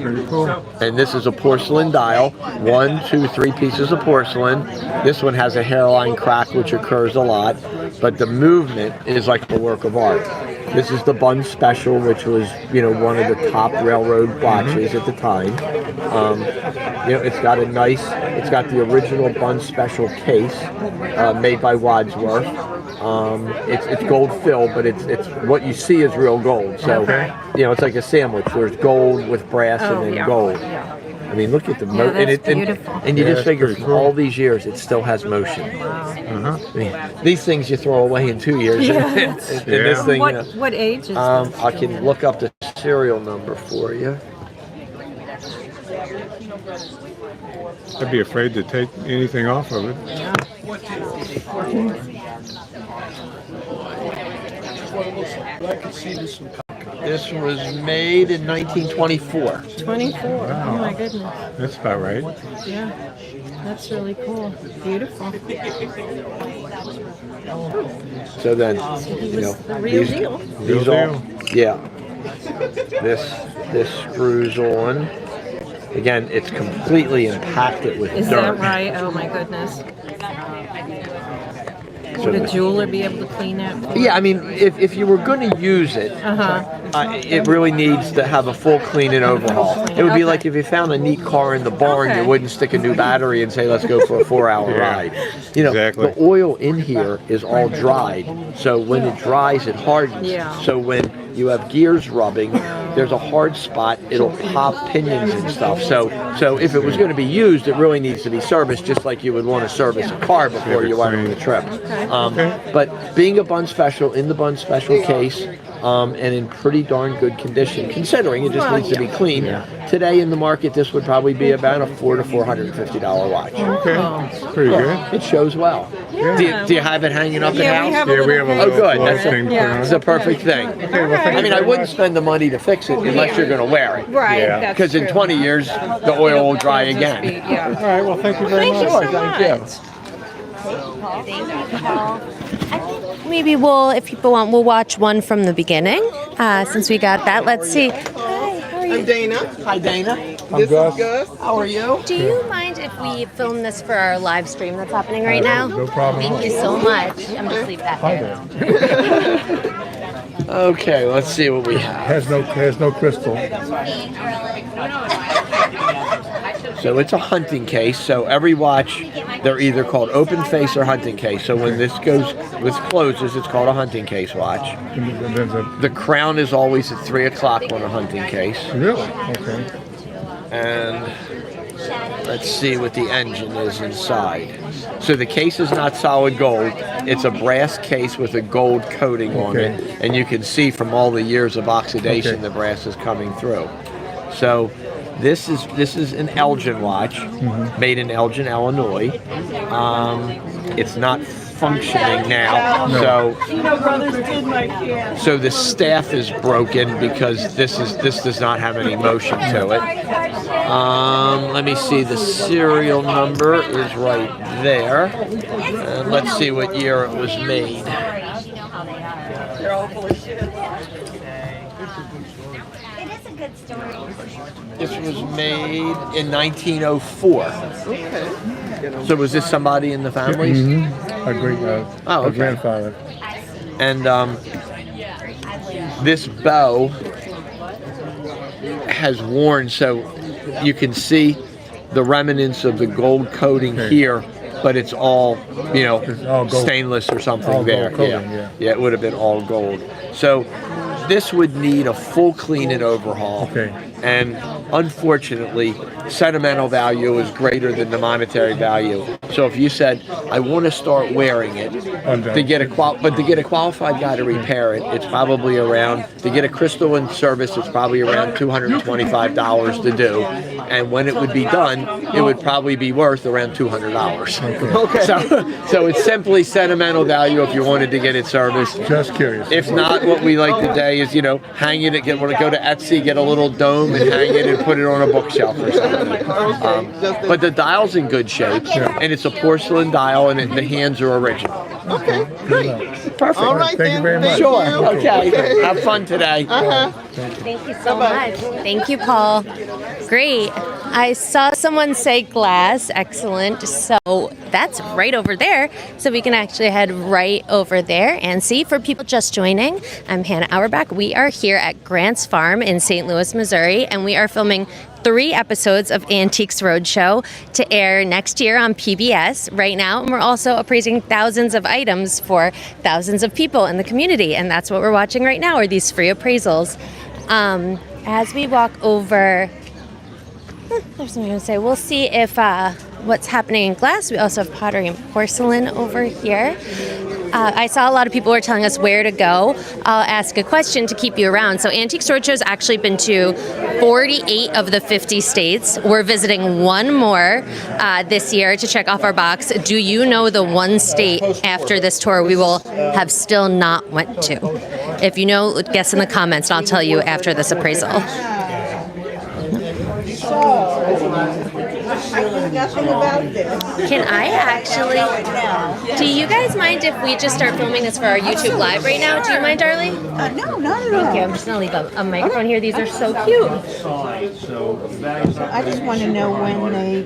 Pretty cool. And this is a porcelain dial, 1, 2, 3 pieces of porcelain. This one has a hairline crack, which occurs a lot, but the movement is like a work of art. This is the Bun Special, which was, one of the top railroad watches at the time. It's got it's got the original Bun Special case made by Wadsworth. It's gold filled, but it's what you see is real gold. So, it's like a sandwich. There's gold with brass and then gold. I mean, look at the motion. And you just figure from all these years, it still has motion. I mean, these things you throw away in 2 years. And this thing, what age is this? I can look up the serial number for you. I'd be afraid to take anything off of it. This was made in 1924. 24. Wow. Oh my goodness. That's about right. Yeah. That's really cool. Beautiful. So then, The real deal. These all, this screws on. Again, it's completely impacted with Is dirt. that right? Oh my goodness. So Would a jeweler be able to clean that? Yeah, I mean, if you were going to use it, it really needs to have a full clean and overhaul. It would be like if you found a neat car in the barn, you wouldn't stick a new battery and say, let's go for a 4-hour ride. Exactly. The oil in here is all dried, so when it dries, it hardens. Yeah. So when you have gears rubbing, there's a hard spot, it'll pop pinions and stuff. So if it was going to be used, it really needs to be serviced, just like you would want to service a car before you went on the trip. But being a Bun Special, in the Bun Special case, and in pretty darn good condition, considering it just needs to be cleaned. Today in the market, this would probably be about a $400 to $450 watch. Okay, that's pretty good. It shows well. Do you have it hanging up in the house? We have a Oh, good. little thing. That's a perfect thing. I mean, I wouldn't spend the money to fix it unless you're going to wear it. Right. Yeah. Because in 20 years, the oil will dry again. All right, well, thank you very much. Thank you. Maybe if people want, we'll watch one from the beginning. Since we got that, let's see. I'm Dana. Hi, Dana. This is Gus. How are you? Do you mind if we film this for our live stream that's happening right now? No problem. Thank you so much. I'm gonna leave that there. Okay, let's see what we have. Has no crystal. So it's a hunting case. So every watch, they're either called open face or hunting case. So when this closes, it's called a hunting case watch. The crown is always at 3 o'clock on a hunting case. Really? Okay. And let's see what the engine is inside. So the case is not solid gold. It's a brass case with a gold coating on it. And you can see from all the years of oxidation the brass is coming through. So this is an Elgin watch, made in Elgin, Illinois. It's not functioning now, so the staff is broken because this does not have any motion to it. Let me see, the serial number is right there, and let's see what year it was made. This was made in 1904. Okay. So was this somebody in the family? A grandfather. And this bow has worn, so you can see the remnants of the gold coating here, but it's all, stainless or something there. Coating, yeah, it would have been all gold. So this would need a full clean and overhaul. And unfortunately, sentimental value is greater than the monetary value. So if you said, I want to start wearing it, to get a qualified guy to repair it, it's probably around, to get a crystal in service, it's probably around $225 to do. And when it would be done, it would probably be worth around $200. So it's simply sentimental value if you wanted to get it serviced. Just curious. If not, what we like today is, hang it, go to Etsy, get a little dome and hang it and put it on a bookshelf or something. But the dial's in good shape, and it's a porcelain dial, and the hands are original. Okay, great. Perfect. All right, Thank you then. very much. Sure. you. Okay. Have fun today. Thank you so much. Thank you, Paul. Great. I saw someone say glass. Excellent. So that's right over there. So we can actually head right over there and see. For people just joining, I'm Hannah Auerbach. We are here at Grant's Farm in St. Louis, Missouri, and we are filming 3 episodes of Antiques Roadshow to air next year on PBS right now. And we're also appraising thousands of items for thousands of people in the community. And that's what we're watching right now, are these free appraisals. As we walk over, there's something to say. We'll see if what's happening in glass. We also have pottery and porcelain over here. I saw a lot of people were telling us where to go. I'll ask a question to keep you around. So Antiques Roadshow's actually been to 48 of the 50 states. We're visiting one more this year to check off our box. Do you know the one state after this tour we will have still not went to? If you know, guess in the comments, and I'll tell you after this appraisal. I knew nothing about this. Can I actually? Do you guys mind if we just start filming this for our YouTube Live right now? Do you mind, darling? No, not at all. Thank you. I'm just going to leave a microphone here. These are so cute. I just want to know when they,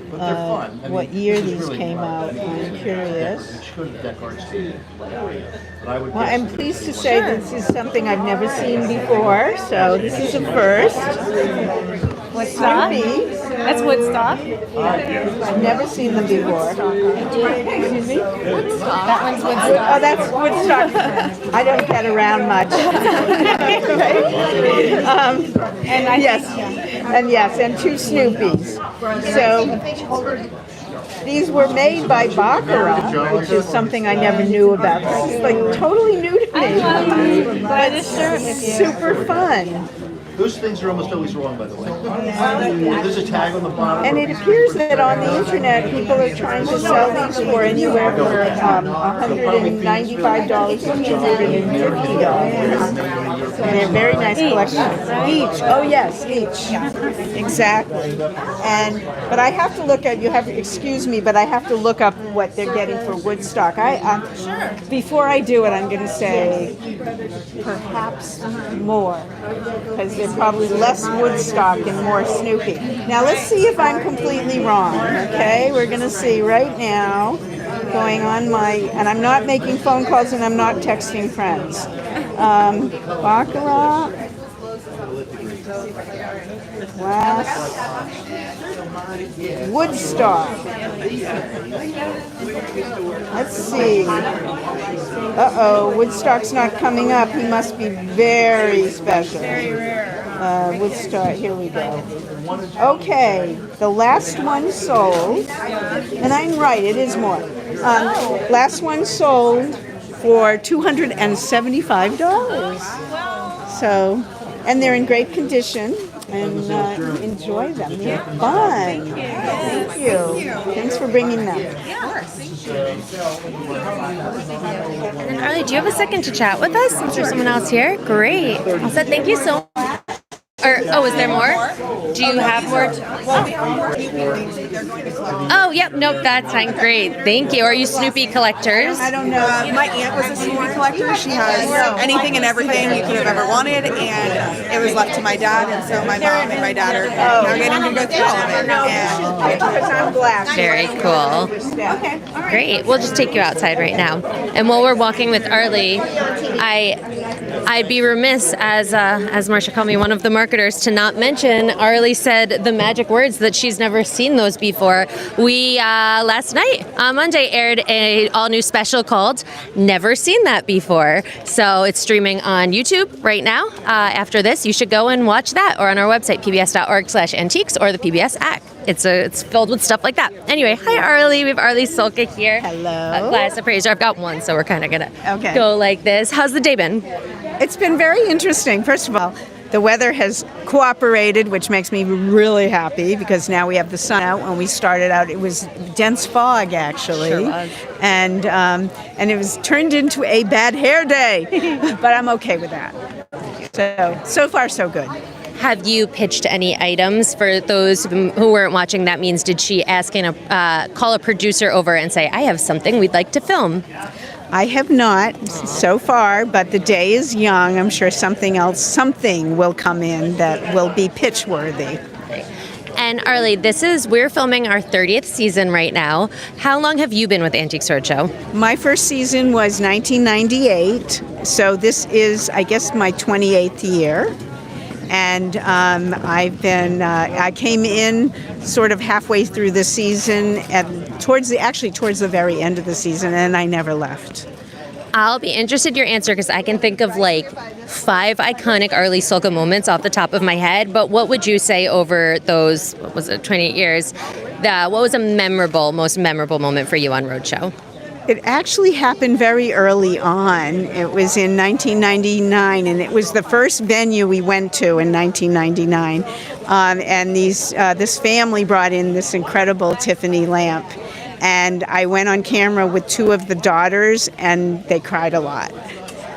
what year these came out. I'm curious. Well, I'm pleased to say this is something I've never seen before, so this is a first. Woodstock? That's Woodstock. I've never seen them before. Excuse me? Woodstock. That one's Woodstock. Oh, that's Woodstock. I don't get around much. And 2 Snoopies. So these were made by Baccarat, which is something I never knew about. This is like totally new to me. But it's super fun. Those things are almost always wrong, by the way. There's a tag on the bottom. And it appears that on the internet, people are trying to sell these for anywhere from $195 to $250. And they're very nice collections. Each. Oh yes, each. Exactly. But I have to look at. Excuse me, but I have to look up what they're getting for Woodstock. Before I do it, I'm going to say perhaps more, because they're probably less Woodstock and more Snoopy. Now let's see if I'm completely wrong. Okay, we're going to see right now. Going on and I'm not making phone calls and I'm not texting friends. Baccarat, glass, Woodstock. Let's see. Woodstock's not coming up. He must be very special. Woodstock, here we go. Okay, the last one sold, and I'm right, it is more. Last one sold for $275. So, and they're in great condition, and enjoy them. They're fun. Thank you. Thanks for bringing them. And Arlie, do you have a second to chat with us? Is there someone else here? Great. I said thank you so much. Is there more? Do you have more? Oh, yep. Nope, that's fine. Great. Thank you. Are you Snoopy collectors? I don't know. My aunt was a Snoopy collector. She has anything and everything you could have ever wanted, and it was left to my dad, and so my mom and my dad are now getting to go through all of it. Because I'm glass. Very cool. Okay. Great. We'll just take you outside right now. And while we're walking with Arlie, I'd be remiss as Marcia called me one of the marketers to not mention. Arlie said the magic words that she's never seen those before. We last night on Monday aired a all new special called "Never Seen That Before." So it's streaming on YouTube right now. After this, you should go and watch that, or on our website pbs.org/antiques or the PBS app. It's filled with stuff like that. Anyway, hi Arlie. We have Arlie Solka here. Hello. Glass appraiser. I've got one, so we're kind of gonna go like this. How's the day been? It's been very interesting. First of all, the weather has cooperated, which makes me really happy, because now we have the sun out. When we started out, it was dense fog, actually. Sure was. And it was turned into a bad hair day. But I'm okay with that. So far, so good. Have you pitched any items for those who weren't watching? That means, did she call a producer over and say, I have something we'd like to film? I have not so far, but the day is young. I'm sure something will come in that will be pitch worthy. And Arlie, we're filming our 30th season right now. How long have you been with Antiques Roadshow? My first season was 1998, so this is, I guess, my 28th year. And I came in sort of halfway through the season, and towards the very end of the season, and I never left. I'll be interested in your answer because I can think of like 5 iconic Arlie Sulka moments off the top of my head. But what would you say over those, 28 years? What was a most memorable moment for you on Roadshow? It actually happened very early on. It was in 1999, and it was the first venue we went to in 1999. And this family brought in this incredible Tiffany lamp. And I went on camera with 2 of the daughters, and they cried a lot.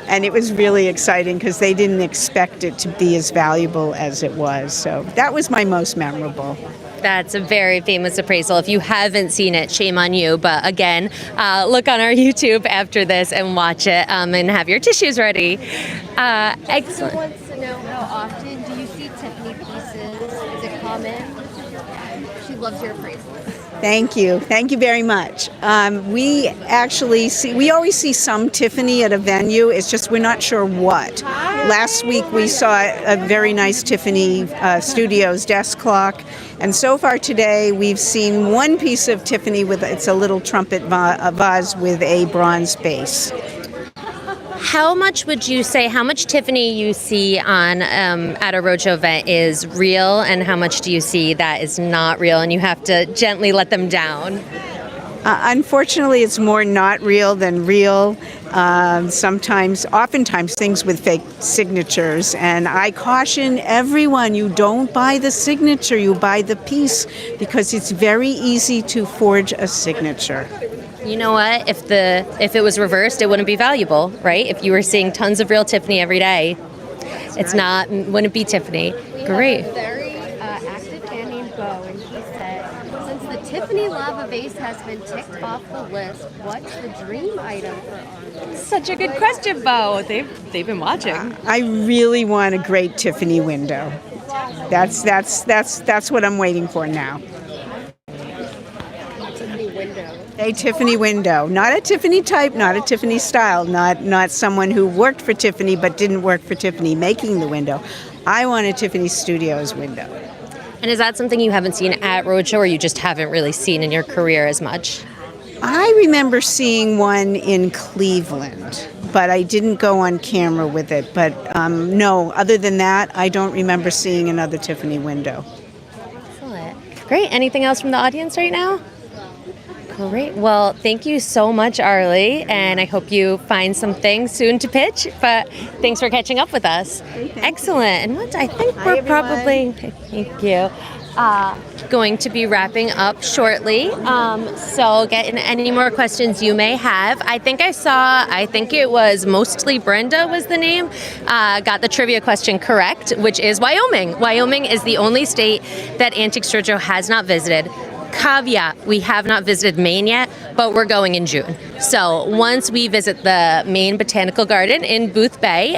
And it was really exciting because they didn't expect it to be as valuable as it was. So that was my most memorable. That's a very famous appraisal. If you haven't seen it, shame on you. But again, look on our YouTube after this and watch it and have your tissues ready. Excellent. Someone wants to know, how often do you see Tiffany pieces? Is it common? She loves your appraisals. Thank you. Thank you very much. We always see some Tiffany at a venue. It's just we're not sure what. Last week we saw a very nice Tiffany Studios desk clock. And so far today we've seen one piece of Tiffany it's a little trumpet vase with a bronze base. How much Tiffany you see on at a Roadshow event is real, and how much do you see that is not real and you have to gently let them down? Unfortunately, it's more not real than real. Oftentimes things with fake signatures, and I caution everyone, you don't buy the signature, you buy the piece, because it's very easy to forge a signature. You know what? If it was reversed, it wouldn't be valuable, right? If you were seeing tons of real Tiffany every day, wouldn't be Tiffany. Great. We have a very active fan named Bo, and he said, since the Tiffany lava vase has been ticked off the list, what's the dream item for Arlie? Such a good question, Bo. They've been watching. I really want a great Tiffany window. That's what I'm waiting for now. A Tiffany window, not a Tiffany type, not a Tiffany style, not someone who worked for Tiffany but didn't work for Tiffany making the window. I want a Tiffany Studios window. And is that something you haven't seen at Roadshow, or you just haven't really seen in your career as much? I remember seeing one in Cleveland, but I didn't go on camera with it. But no, other than that, I don't remember seeing another Tiffany window. Excellent. Great. Anything else from the audience right now? Great. Well, thank you so much, Arlie, and I hope you find something soon to pitch, but thanks for catching up with us. Excellent. And I think we're probably, thank you, going to be wrapping up shortly. So get in any more questions you may have. I think it was mostly Brenda was the name, got the trivia question correct, which is Wyoming. Wyoming is the only state that Antiques Roadshow has not visited. Caveat, we have not visited Maine yet, but we're going in June. So once we visit the Maine Botanical Garden in Booth Bay,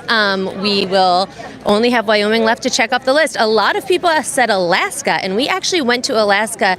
we will only have Wyoming left to check off the list. A lot of people have said Alaska, and we actually went to Alaska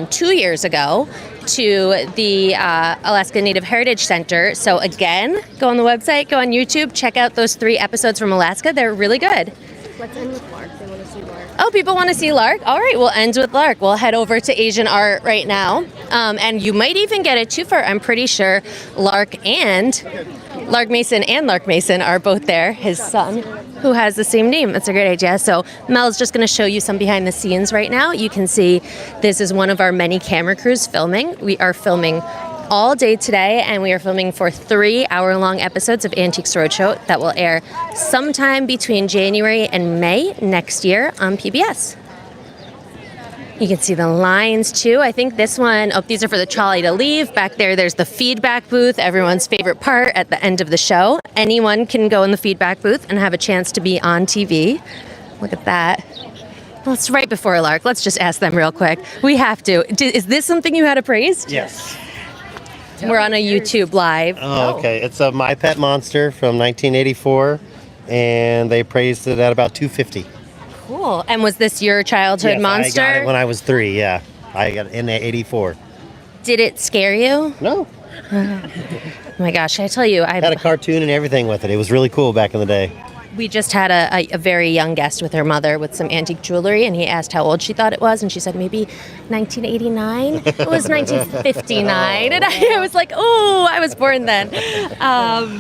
2 years ago to the Alaska Native Heritage Center. So again, go on the website, go on YouTube, check out those 3 episodes from Alaska. They're really good. Let's end with Lark. They want to see Lark. Oh, people want to see Lark? All right, we'll end with Lark. We'll head over to Asian Art right now. And you might even get a twofer. I'm pretty sure Lark Mason and Lark Mason are both there. His son, who has the same name. That's a great idea. So Mel's just going to show you some behind the scenes right now. You can see this is one of our many camera crews filming. We are filming all day today, and we are filming for 3-hour-long episodes of Antiques Roadshow that will air sometime between January and May next year on PBS. You can see the lines too. I think this one, these are for the trolley to leave. Back there's the feedback booth, everyone's favorite part at the end of the show. Anyone can go in the feedback booth and have a chance to be on TV. Look at that. Well, it's right before Lark. Let's just ask them real quick. We have to. Is this something you had appraised? Yes. We're on a YouTube Live. Oh, okay. It's a My Pet Monster from 1984, and they appraised it at about $250. Cool. And was this your childhood Yes, monster? I got it when I was 3, yeah. I got it in '84. Did it scare you? No. Oh my gosh, I tell you, I had a cartoon and everything with it. It was really cool back in the day. We just had a very young guest with her mother with some antique jewelry, and he asked how old she thought it was, and she said maybe 1989. It was 1959, and I was like, oh, I was born then.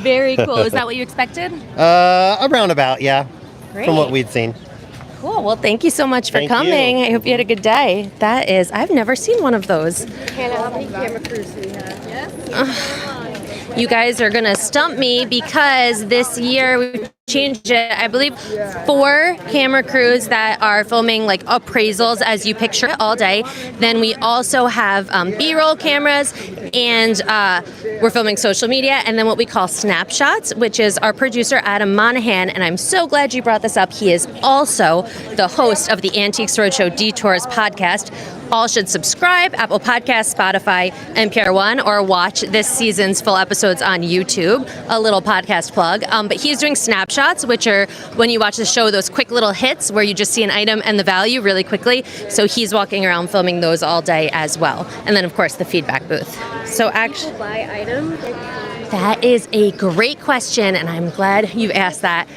Very cool. Is that what you expected? Around about, yeah. Great. From what we'd seen. Cool. Well, thank you so much for Thank coming. you. I hope you had a good day. That is, I've never seen one of those. Hannah, how many camera crews do we have? Yes. You guys are going to stump me because this year we changed it. I believe 4 camera crews that are filming like appraisals as you picture it all day. Then we also have B-roll cameras, and we're filming social media, and then what we call snapshots, which is our producer Adam Monahan. And I'm so glad you brought this up. He is also the host of the Antiques Roadshow Detours podcast. All should subscribe, Apple Podcasts, Spotify, NPR One, or watch this season's full episodes on YouTube. A little podcast plug. But he's doing snapshots, which are when you watch the show, those quick little hits where you just see an item and the value really quickly. So he's walking around filming those all day as well. And then, of course, the feedback booth. So actually, Buy item? that is a great question, and I'm glad you asked that.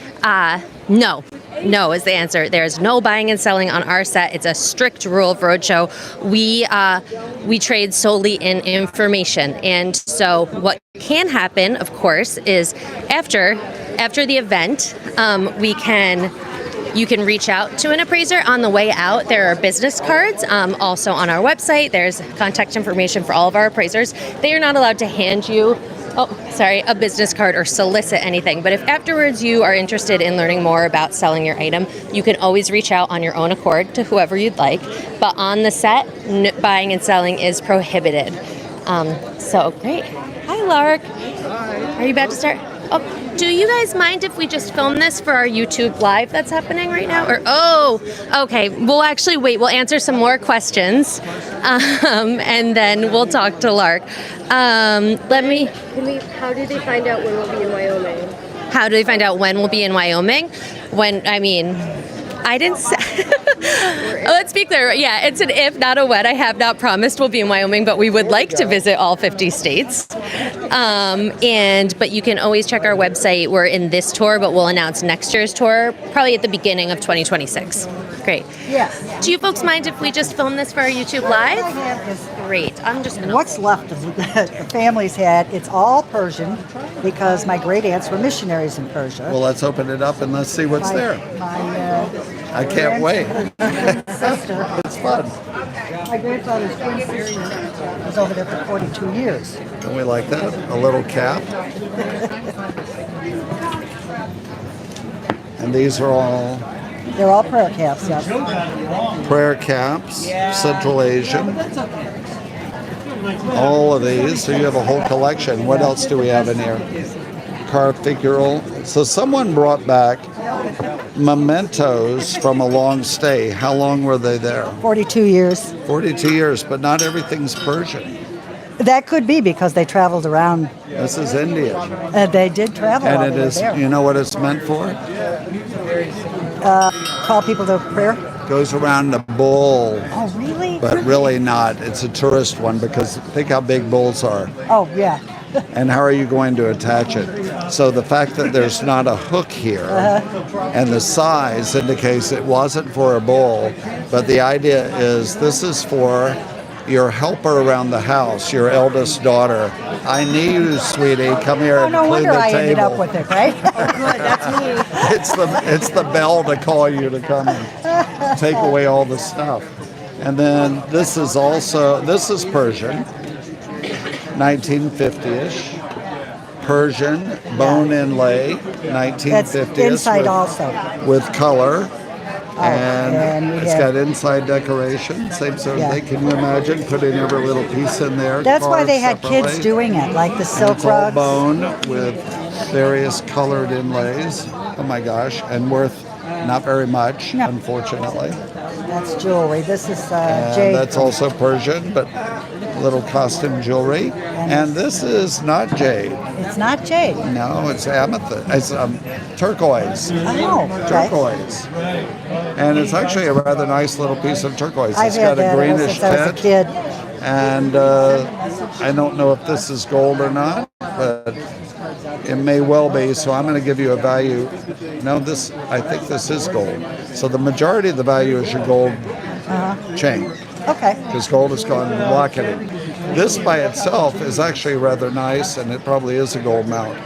No. No is the answer. There's no buying and selling on our set. It's a strict rule of Roadshow. We trade solely in information. And so what can happen, of course, is after the event, you can reach out to an appraiser on the way out. There are business cards also on our website. There's contact information for all of our appraisers. They are not allowed to hand you a business card or solicit anything. But if afterwards you are interested in learning more about selling your item, you can always reach out on your own accord to whoever you'd like. But on the set, buying and selling is prohibited. So great. Hi, Lark. Are you about to start? Oh, do you guys mind if we just film this for our YouTube Live that's happening right now? Okay. We'll actually wait. We'll answer some more questions, and then we'll talk to Lark. How did they find out when we'll be in Wyoming? How do they find out when we'll be in Wyoming? I didn't say. Let's be clear. Yeah, it's an if, not a when. I have not promised we'll be in Wyoming, but we would like to visit all 50 states. But you can always check our website. We're in this tour, but we'll announce next year's tour probably at the beginning of 2026. Great. Yes. Do you folks mind if we just film this for our YouTube Live? Great. I'm just gonna. What's left of the family's had, it's all Persian because my great aunts were missionaries in Persia. Well, let's open it up and let's see what's there. I can't wait. Sister. It's fun. My grandfather's twin sister was over there for 42 years. Don't we like that? A little cap. And these are all... They're all prayer caps, yes. Prayer caps, Central Asian. All of these. So you have a whole collection. What else do we have in here? Carved figural. So someone brought back mementos from a long stay. How long were they there? 42 years. 42 years, but not everything's Persian. That could be because they traveled around. This is Indian. They did travel while And they it were is, there. you know what it's meant for? Call people to prayer. Goes around a bull. Oh, really? But really not. It's a tourist one because think how big bulls are. Oh, yeah. And how are you going to attach it? So the fact that there's not a hook here and the size indicates it wasn't for a bull, but the idea is this is for your helper around the house, your eldest daughter. I need you, sweetie. Come here and no clean wonder the I table. ended up with it, right? Good, that's me. It's the bell to call you to come and take away all the stuff. And then this is Persian, 1950-ish. Persian bone inlay, 1950s. That's inside also. With color. and we it's have- got inside decoration, same sort of thing. Can you imagine putting every little piece in there? That's why they carved had kids separately? doing it, like the And silk it's all rugs. bone with various colored inlays. Oh my gosh, and worth not very much, unfortunately. That's jewelry. This is And jade. that's also Persian, but little costume jewelry. And this is not jade. It's not jade. No, it's amethyst. It's turquoise. Oh, okay. Turquoise. And it's actually a rather nice little piece of turquoise. I've It's had got a that ever greenish since I was a tint. kid. And I don't know if this is gold or not, but it may well be. So I'm going to give you a value. No, I think this is gold. So the majority of the value is your gold chain. Okay. Because gold has gone rocketing. This by itself is actually rather nice, and it probably is a gold mount.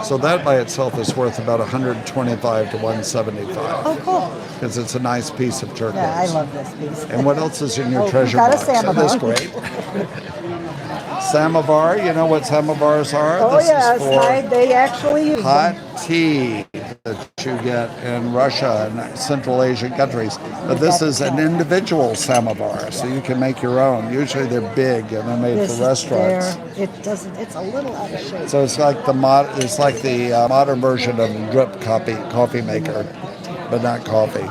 So that by itself is worth about 125 to 175. Oh, cool. Because it's a nice piece of turquoise. Yeah, I love this piece. And what else is in your Oh, treasure got a box? samovar. That is great. Samovar, you know what samovars are? Oh, This yes, is for they actually use hot them. tea that you get in Russia and Central Asian countries. But this is an individual samovar, so you can make your own. Usually they're big and they're made This for restaurants. it's a little out of shape. So it's like the modern version of a drip coffee maker, but not coffee.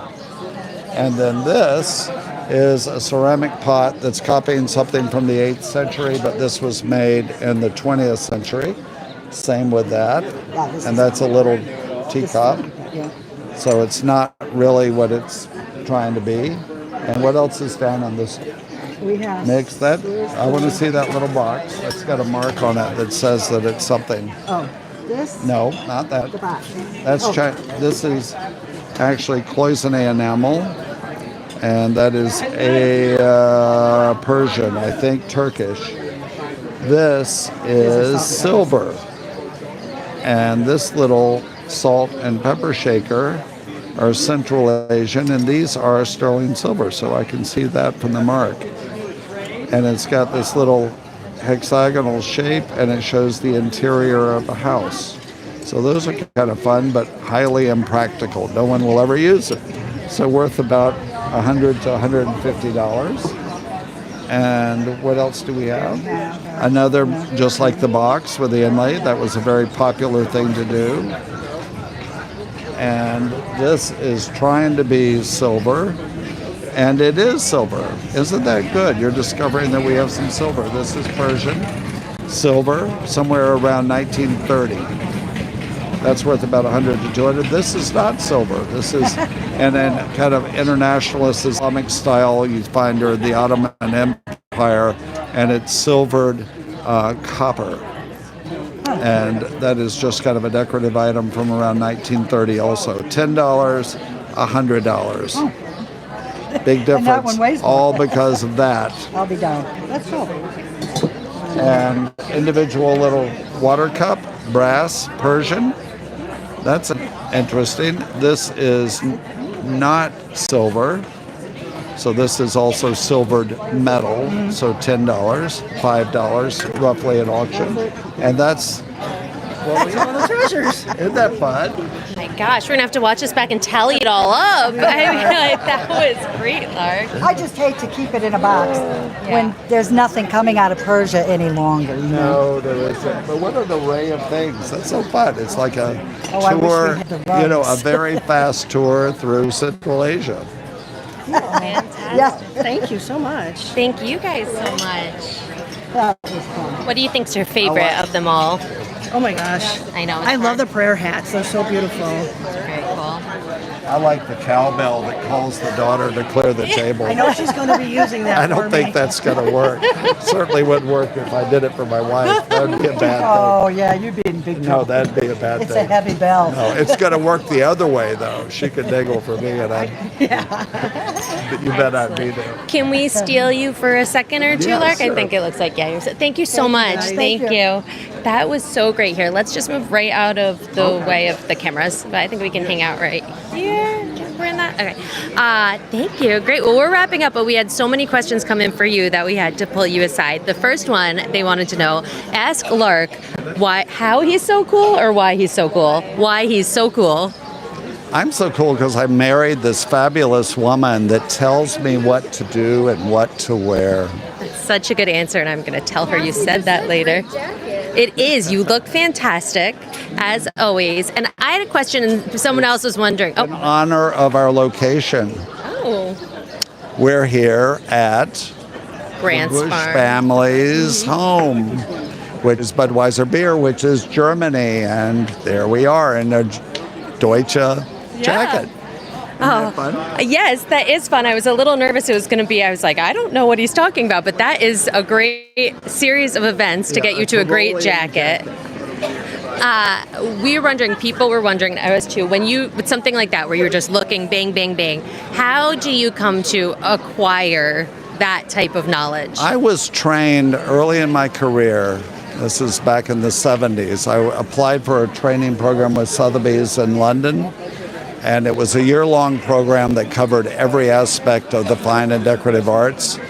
And then this is a ceramic pot that's copying something from the 8th century, but this was made in the 20th century. Same with that. And that's a little teacup. Yeah. So it's not really what it's trying to be. And what else is down on this We have mix? That I want to see that little box. That's got a mark on it that says that it's something. Oh, this? No, not that. The box. That's Oh. This is actually cloisonné enamel, and that is a Persian, I think Turkish. This is silver, and this little salt and pepper shaker are Central Asian, and these are sterling silver, so I can see that from the mark. And it's got this little hexagonal shape, and it shows the interior of a house. So those are kind of fun, but highly impractical. No one will ever use it. So worth about $100 to $150. And what else do we have? Another, just like the box with the inlay, that was a very popular thing to do. And this is trying to be silver, and it is silver. Isn't that good? You're discovering that we have some silver. This is Persian silver, somewhere around 1930. That's worth about 100 to 200. This is not silver. This is, and then kind of internationalist Islamic style you find during the Ottoman Empire, and it's silvered copper. And that is just kind of a decorative item from around 1930 also. $10, $100. Big And that one difference, weighs more. all because of that. I'll be down. That's cool. And individual little water cup, brass, Persian. That's interesting. This is not silver. So this is also silvered metal. So $10, $5 roughly at auction. And that's what we have on the treasures. Isn't that fun? My gosh, we're gonna have to watch this back and tally it all up. I mean, like, that was great, Lark. I just hate to keep it in a box when there's nothing coming out of Persia any longer. You know? No, there isn't. But what an array of things. That's so fun. It's like a I wish we tour, had the a rugs. very fast tour through Central Asia. Yeah. Thank you so much. Thank you guys so much. That was fun. What do you think's your favorite of them all? Oh my gosh. I know. I love the prayer hats. They're so beautiful. Very cool. I like the cowbell that calls the daughter to clear the table. I know she's going to be using that. I don't for think me. that's going to work. Certainly wouldn't work if I did it for my wife. That would be a bad Oh, yeah, you'd be in big thing. No, trouble. that'd be a bad It's thing. a heavy bell. No, it's going to work the other way, though. She could niggle for me, and I. But you bet I'd be there. Can we steal you for a second or two, Yeah, Lark? sure. I think it looks like, yeah. Thank you so Thank you, much. guys. Thank Thank you. That was so great here. Let's just move right out of the way of the cameras. But I think we can hang out right here. We're in that? Okay. Thank you. Great. Well, we're wrapping up, but we had so many questions come in for you that we had to pull you aside. The first one they wanted to know, ask Lark how he's so cool or why he's so cool. Why he's so cool. I'm so cool because I married this fabulous woman that tells me what to do and what to wear. That's such a good answer, and I'm going to tell her you said that later. It is. You look fantastic, as always. And I had a question, and someone else was wondering. In honor of our location, Oh. we're here at Grant's the Bush Farm. family's home, which is Budweiser beer, which is Germany. And there we are in a Deutsche jacket. Oh, yes, that is fun. I was a little nervous it was going to be, I was like, I don't know what he's talking about, but that is a great series of events to get you to a great jacket. We were wondering, people were wondering, I was too, with something like that where you're just looking, bang, bang, bang, how do you come to acquire that type of knowledge? I was trained early in my career. This is back in the 70s. I applied for a training program with Sotheby's in London. And it was a year-long program that covered every aspect of the fine and decorative arts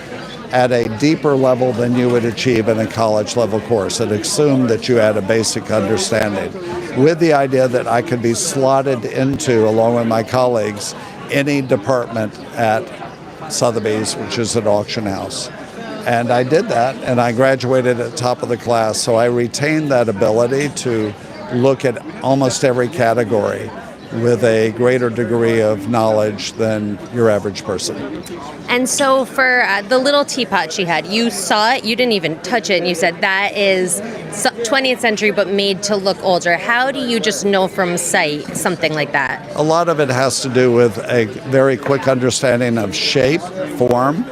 at a deeper level than you would achieve in a college-level course. It assumed that you had a basic understanding, with the idea that I could be slotted into, along with my colleagues, any department at Sotheby's, which is an auction house. And I did that, and I graduated at the top of the class, so I retained that ability to look at almost every category with a greater degree of knowledge than your average person. And so for the little teapot she had, you saw it, you didn't even touch it, and you said that is 20th century but made to look older. How do you just know from sight something like that? A lot of it has to do with a very quick understanding of shape, form,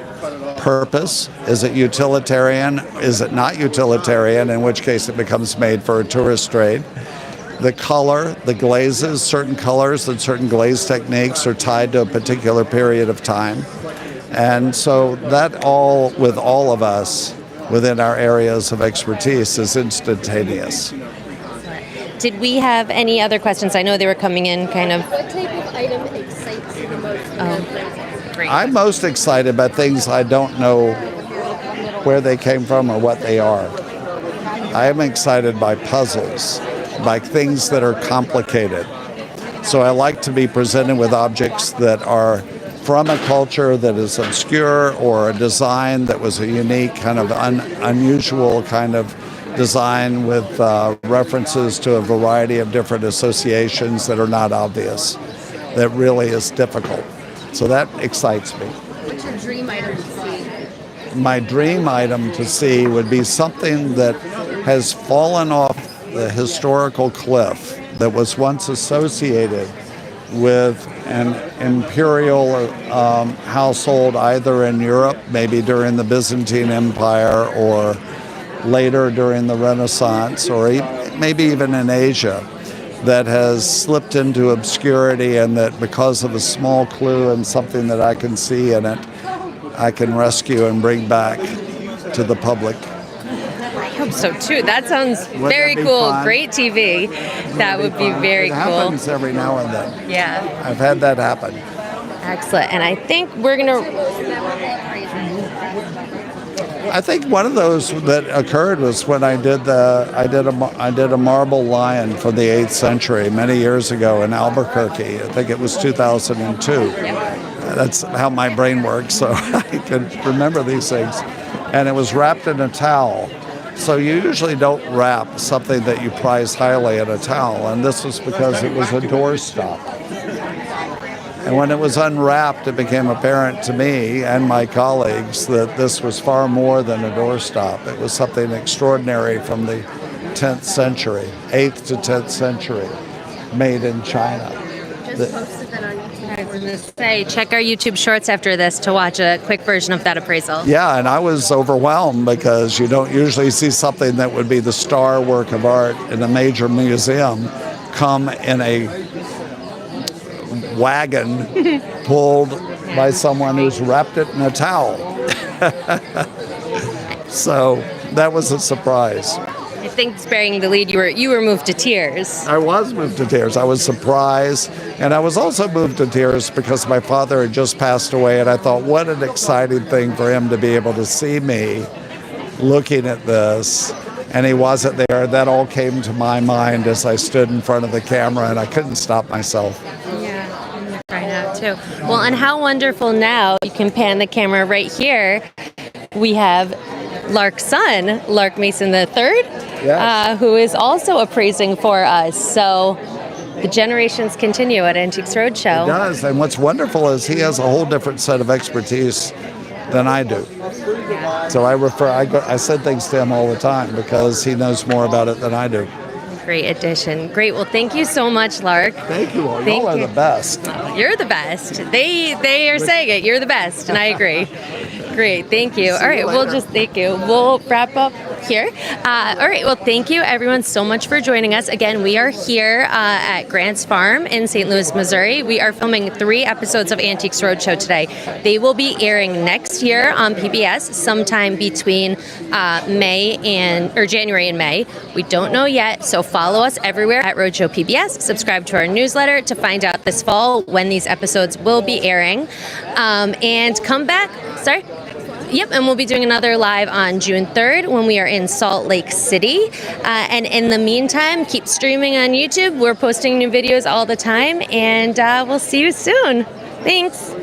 purpose. Is it utilitarian? Is it not utilitarian? In which case it becomes made for a tourist trade. The color, the glazes, certain colors and certain glaze techniques are tied to a particular period of time. And so that all, with all of us, within our areas of expertise, is instantaneous. Did we have any other questions? I know they were coming in kind of... What type of item excites you the most? Great. I'm most excited by things I don't know where they came from or what they are. I am excited by puzzles, by things that are complicated. So I like to be presented with objects that are from a culture that is obscure, or a design that was a unique kind of unusual kind of design with references to a variety of different associations that are not obvious, that really is difficult. So that excites me. What's your dream item to see? My dream item to see would be something that has fallen off the historical cliff that was once associated with an imperial household, either in Europe, maybe during the Byzantine Empire, or later during the Renaissance, or maybe even in Asia, that has slipped into obscurity, and that because of a small clue and something that I can see in it, I can rescue and bring back to the public. I hope so too. That sounds very cool. Fun? Great TV. That would be very cool. It happens every now and then. Yeah. I've had that happen. Excellent. And I think we're going to... I think one of those that occurred was when I did a marble lion from the 8th century many years ago in Albuquerque. I think it was 2002. That's how my brain works, so I can remember these things. And it was wrapped in a towel. So you usually don't wrap something that you prize highly in a towel, and this was because it was a doorstop. And when it was unwrapped, it became apparent to me and my colleagues that this was far more than a doorstop. It was something extraordinary from the 10th century, 8th to 10th century, made in China. Just posted that on YouTube. I was going to say, check our YouTube shorts after this to watch a quick version of that appraisal. Yeah, and I was overwhelmed because you don't usually see something that would be the star work of art in a major museum come in a wagon pulled by someone who's wrapped it in a towel. So that was a surprise. I think, sparing the lead, you were moved to tears. I was moved to tears. I was surprised, and I was also moved to tears because my father had just passed away, and I thought, what an exciting thing for him to be able to see me looking at this, and he wasn't there. That all came to my mind as I stood in front of the camera, and I couldn't stop myself. Yeah, I'm gonna cry now too. Well, and how wonderful now, you can pan the camera right here. We have Lark's son, Lark Mason III, yes. Who is also appraising for us. So the generations continue at Antiques Roadshow. It does, and what's wonderful is he has a whole different set of expertise than I do. So I said things to him all the time because he knows more about it than I do. Great addition. Great. Well, thank you so much, Lark. Thank you all. Thank Y'all are you. the best. You're the best. They are saying it. You're the best, and I agree. Great. Thank you. All right. Thank you. We'll wrap up here. All right. Well, thank you everyone so much for joining us. Again, we are here at Grant's Farm in St. Louis, Missouri. We are filming 3 episodes of Antiques Roadshow today. They will be airing next year on PBS sometime between January and May. We don't know yet, so follow us everywhere at Roadshow PBS. Subscribe to our newsletter to find out this fall when these episodes will be airing. And come back. Sorry. Yep, and we'll be doing another live on June 3rd when we are in Salt Lake City. And in the meantime, keep streaming on YouTube. We're posting new videos all the time, and we'll see you soon. Thanks.